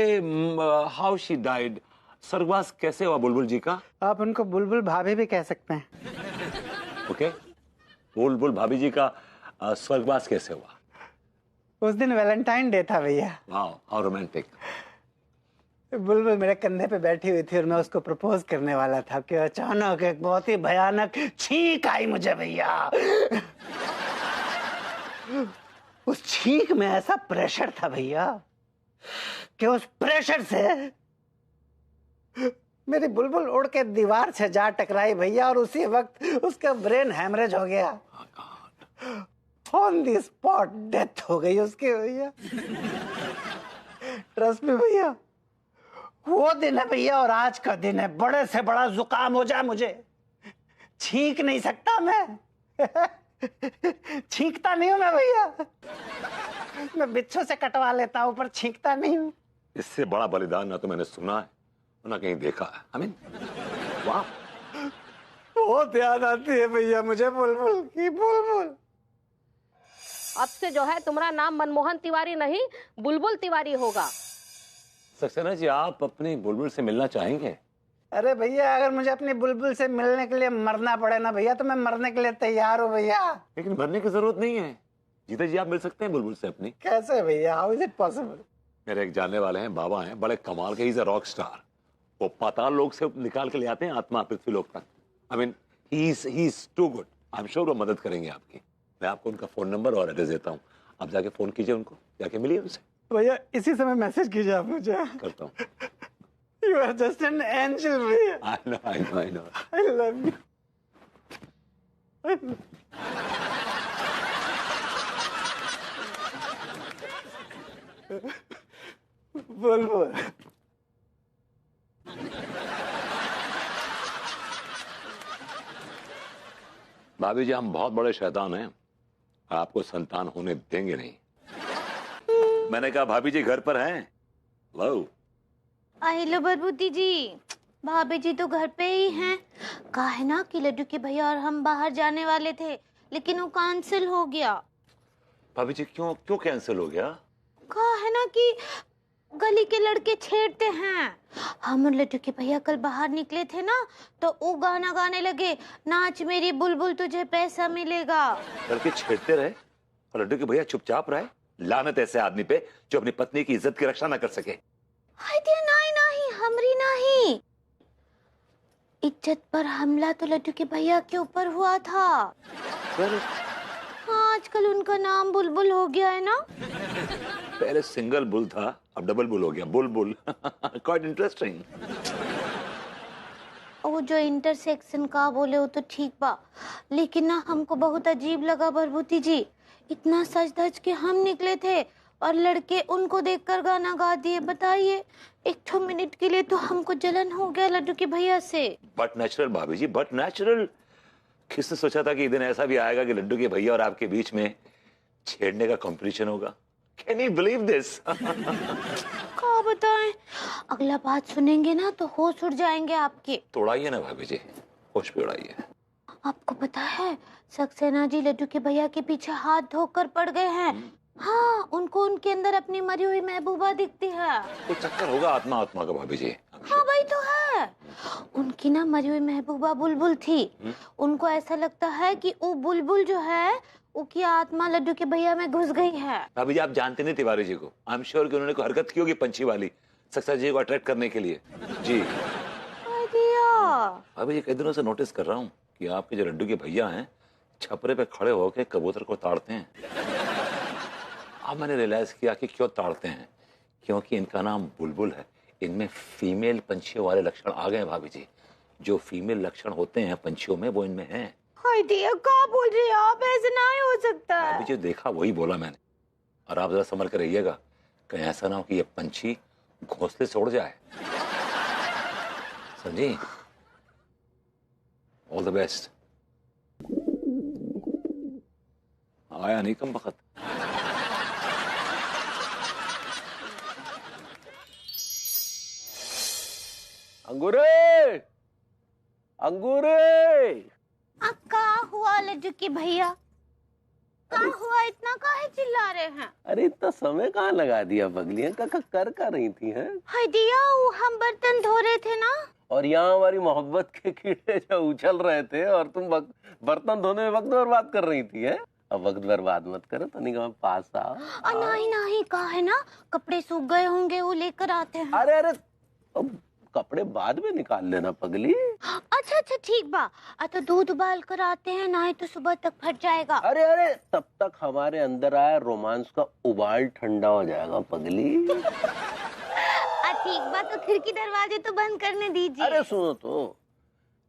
Speaker 6: How she died? स्वर्गवास कैसे हुआ बुलबुल जी का?
Speaker 12: आप उनको बुलबुल भाभी भी कह सकते हैं।
Speaker 6: Okay? बुलबुल भाभी जी का स्वर्गवास कैसे हुआ?
Speaker 12: उस दिन वैलेंटाइन डे था भैया।
Speaker 6: Wow, how romantic!
Speaker 12: बुलबुल मेरे कंधे पे बैठी हुई थी और मैं उसको प्रपोज करने वाला था कि अचानक एक बहुत ही भयानक छींक आई मुझे भैया। उस छींक में ऐसा प्रेशर था भैया कि उस प्रेशर से मेरी बुलबुल उड़ के दीवार से जा टकराई भैया, और उसी वक्त उसका ब्रेन हैमरेज हो गया। ऑन दी स्पॉट डेथ हो गई उसकी भैया। ट्रस्ट में भैया,
Speaker 8: वो दिन है भैया और आज का दिन है, बड़े से बड़ा जुकाम हो जाए मुझे, छींक नहीं सकता मैं। छींकता नहीं हूं मैं भैया, मैं बिच्छू से कटवा लेता हूं पर छींकता नहीं हूं।
Speaker 6: इससे बड़ा बलिदान ना तो मैंने सुना है ना कहीं देखा है। आई मीन वाह,
Speaker 8: बहुत याद आती है भैया मुझे बुलबुल की, बुलबुल।
Speaker 14: अब से जो है तुम्हारा नाम मनमोहन तिवारी नहीं, बुलबुल तिवारी होगा।
Speaker 6: सक्सेना जी, आप अपनी बुलबुल से मिलना चाहेंगे?
Speaker 8: अरे भैया, अगर मुझे अपनी बुलबुल से मिलने के लिए मरना पड़े ना भैया, तो मैं मरने के लिए तैयार हूँ भैया।
Speaker 6: लेकिन मरने की जरूरत नहीं है जीता जी, आप मिल सकते हैं बुलबुल से अपनी।
Speaker 8: कैसे भैया, हाउ इज इट पॉसिबल?
Speaker 6: मेरे एक जानने वाले हैं, बाबा हैं, बड़े कमाल के, he is a rock star. वो पाताल लोक से निकाल के ले आते हैं आत्मा पृथ्वी लोक तक। I mean he is too good. I am sure वो मदद करेंगे आपकी। मैं आपको उनका फोन नंबर और एड्रेस देता हूँ, आप जाके फोन कीजिए उनको, जाके मिलिए उनसे।
Speaker 8: भैया इसी समय मैसेज कीजिए आप मुझे।
Speaker 6: करता हूँ।
Speaker 8: You are just an angel भैया।
Speaker 6: I know, I know, I know।
Speaker 8: I love you। बुलबुल।
Speaker 6: भाभी जी, हम बहुत बड़े शैतान हैं, आपको संतान होने देंगे नहीं। मैंने कहा भाभी जी घर पर हैं। लो
Speaker 5: हेलो बरबूती जी, भाभी जी तो घर पे ही हैं। कहा है ना कि लड्डू के भैया और हम बाहर जाने वाले थे, लेकिन वो कैंसिल हो गया।
Speaker 6: भाभी जी, क्यों क्यों कैंसिल हो गया?
Speaker 5: कहा है ना कि गली के लड़के छेड़ते हैं। हम और लड्डू के भैया कल बाहर निकले थे ना, तो वो गाना गाने लगे, नाच मेरी बुलबुल तुझे पैसा मिलेगा।
Speaker 6: लड़के छेड़ते रहे और लड्डू के भैया चुपचाप रहे। लानत ऐसे आदमी पे जो अपनी पत्नी की इज्जत की रक्षा ना कर सके।
Speaker 5: नहीं नहीं, हमरी नहीं। इज्जत पर हमला तो लड्डू के भैया के ऊपर हुआ था। हाँ, आजकल उनका नाम बुलबुल हो गया है ना।
Speaker 6: पहले सिंगल बुल था, अब डबल बुल हो गया, बुलबुल। Quite interesting.
Speaker 5: वो जो इंटरसेक्शन का बोले वो तो ठीक बा, लेकिन ना हमको बहुत अजीब लगा बरबूती जी। इतना सज धज के हम निकले थे और लड़के उनको देखकर गाना गा दिए। बताइए, 1 मिनट के लिए तो हमको जलन हो गया लड्डू के भैया से।
Speaker 6: बट नेचुरल भाभी जी, बट नेचुरल। किसने सोचा था कि दिन ऐसा भी आएगा कि लड्डू के भैया और आपके बीच में छेड़ने का कंपटीशन होगा? Can you believe this?
Speaker 5: क्या बताएं, अगला बात सुनेंगे ना तो होश उड़ जाएंगे आपके।
Speaker 6: तोड़ाइए ना भाभी जी, होश पे उड़ाइए।
Speaker 5: आपको पता है, सक्सेना जी लड्डू के भैया के पीछे हाथ धोकर पड़ गए हैं। हाँ, उनको उनके अंदर अपनी मरी हुई महबूबा दिखती है।
Speaker 6: कोई चक्कर होगा आत्मा आत्मा का भाभी जी।
Speaker 5: हाँ भाई, तो है। उनकी ना मरी हुई महबूबा बुलबुल थी। उनको ऐसा लगता है कि वो बुलबुल जो है, उसकी आत्मा लड्डू के भैया में घुस गई है।
Speaker 6: भाभी जी, आप जानते नहीं तिवारी जी को। आई एम श्योर कि उन्होंने कोई हरकत की होगी पंछी वाली, सक्सेना जी को अट्रैक्ट करने के लिए। जी भाभी जी, कई दिनों से नोटिस कर रहा हूँ कि आपके जो लड्डू के भैया हैं, छपरे पे खड़े होकर कबूतर को ताड़ते हैं। अब मैंने रियलाइज किया कि क्यों ताड़ते हैं, क्योंकि इनका नाम बुलबुल है। इनमें फीमेल पंछियों वाले लक्षण आ गए भाभी जी। जो फीमेल लक्षण होते हैं पंछियों में, वो इनमें हैं।
Speaker 5: हाय डियर, क्या बोल रहे हैं आप? ऐसे ना ही हो सकता है।
Speaker 6: भाभी जी, देखा वही बोला मैंने। और आप जरा संभल कर रहिएगा, कहीं ऐसा ना हो कि ये पंछी घोंसले से उड़ जाए। समझी? All the best. आया नहीं कम वक्त।
Speaker 1: अंगूरे, अंगूरे।
Speaker 5: क्या हुआ लड्डू के भैया? क्या हुआ, इतना काहे चिल्ला रहे हैं?
Speaker 1: अरे इतना समय कहाँ लगा दिया पगलियां? कर रही थी हैं?
Speaker 5: हाय दिया, वो हम बर्तन धो रहे थे ना,
Speaker 1: और यहाँ हमारी मोहब्बत के कीड़े जो उछल रहे थे और तुम बर्तन धोने में वक्त बर्बाद कर रही थी। है, अब वक्त बर्बाद मत करो, तो निगम पास आओ।
Speaker 5: नहीं नहीं, कहा है ना, कपड़े सूख गए होंगे, वो लेकर आते हैं।
Speaker 1: अरे अरे, अब कपड़े बाद में निकाल लेना पगली।
Speaker 5: अच्छा अच्छा ठीक बा। तो दूध उबाल कर आते हैं, नहीं तो सुबह तक फट जाएगा।
Speaker 1: अरे अरे, तब तक हमारे अंदर आया रोमांस का उबाल ठंडा हो जाएगा पगली।
Speaker 5: ठीक बा, तो खिड़की दरवाजे तो बंद करने दीजिए।
Speaker 1: अरे सुनो तो,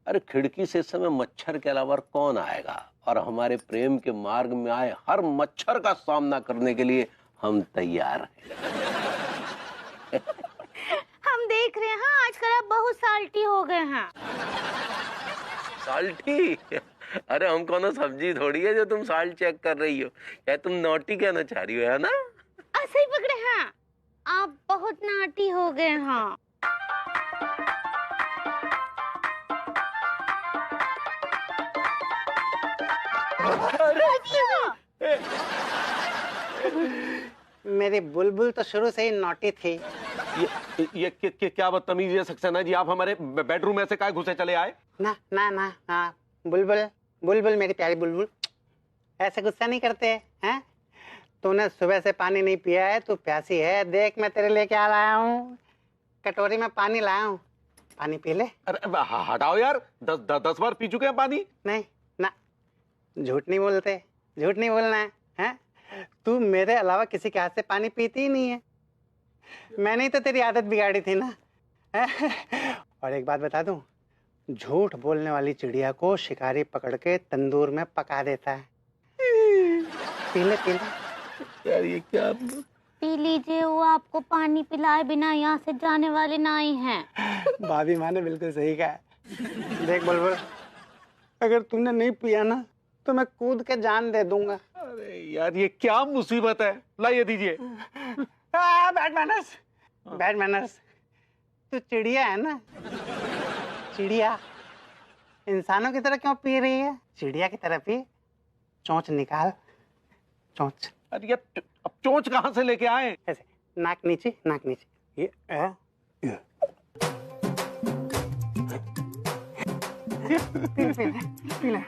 Speaker 1: अरे खिड़की से इस समय मच्छर के अलावा कौन आएगा? और हमारे प्रेम के मार्ग में आए हर मच्छर का सामना करने के लिए हम तैयार हैं।
Speaker 5: हम देख रहे हैं हाँ, आजकल आप बहुत साल्टी हो गए हैं।
Speaker 1: साल्टी? अरे हम कौन सब्जी थोड़ी है जो तुम साल्ट चेक कर रही हो, या तुम नोटी कहना चाह रही हो, है ना?
Speaker 5: सही पकड़े हैं, आप बहुत नाटी हो गए हैं।
Speaker 12: मेरी बुलबुल तो शुरू से ही नॉटी थी।
Speaker 1: ये क्या बदतमीजी है सक्सेना जी, आप हमारे बेडरूम में से काय घुसे चले आए?
Speaker 12: ना ना ना हाँ, बुलबुल बुलबुल मेरी प्यारी बुलबुल, ऐसे गुस्सा नहीं करते हैं? तूने सुबह से पानी नहीं पिया है, तू प्यासी है। देख मैं तेरे लिए क्या लाया हूँ, कटोरी में पानी लाया हूँ, पानी पी ले।
Speaker 1: अरे हटाओ यार, 10 बार पी चुके हैं पानी।
Speaker 12: नहीं ना, झूठ नहीं बोलते, झूठ नहीं बोलना है, हैं? तू मेरे अलावा किसी के हाथ से पानी पीती ही नहीं है। मैंने ही तो तेरी आदत बिगाड़ी थी ना। और एक बात बता दूं, झूठ बोलने वाली चिड़िया को शिकारी पकड़ के तंदूर में पका देता है। पी ले पी ले।
Speaker 1: यार ये क्या?
Speaker 5: पी लीजिए, वो आपको पानी पिलाए बिना यहाँ से जाने वाले नहीं हैं।
Speaker 12: भाभी माँ ने बिल्कुल सही कहा। देख बुलबुल, अगर तूने नहीं पिया ना तो मैं कूद के जान दे दूंगा।
Speaker 1: अरे यार ये क्या मुसीबत है, लाइए दीजिए।
Speaker 12: Bad manners, bad manners. तू चिड़िया है ना, चिड़िया इंसानों की तरह क्यों पी रही है? चिड़िया की तरह पी, चोंच निकाल, चोंच।
Speaker 1: अरे यार अब चोंच कहाँ से लेके आए?
Speaker 12: ऐसे नाक नीचे, नाक नीचे, ये पी ले, पी ले।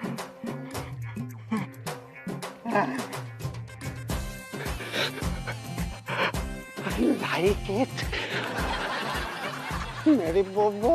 Speaker 12: लाइक इट मेरी बोबो।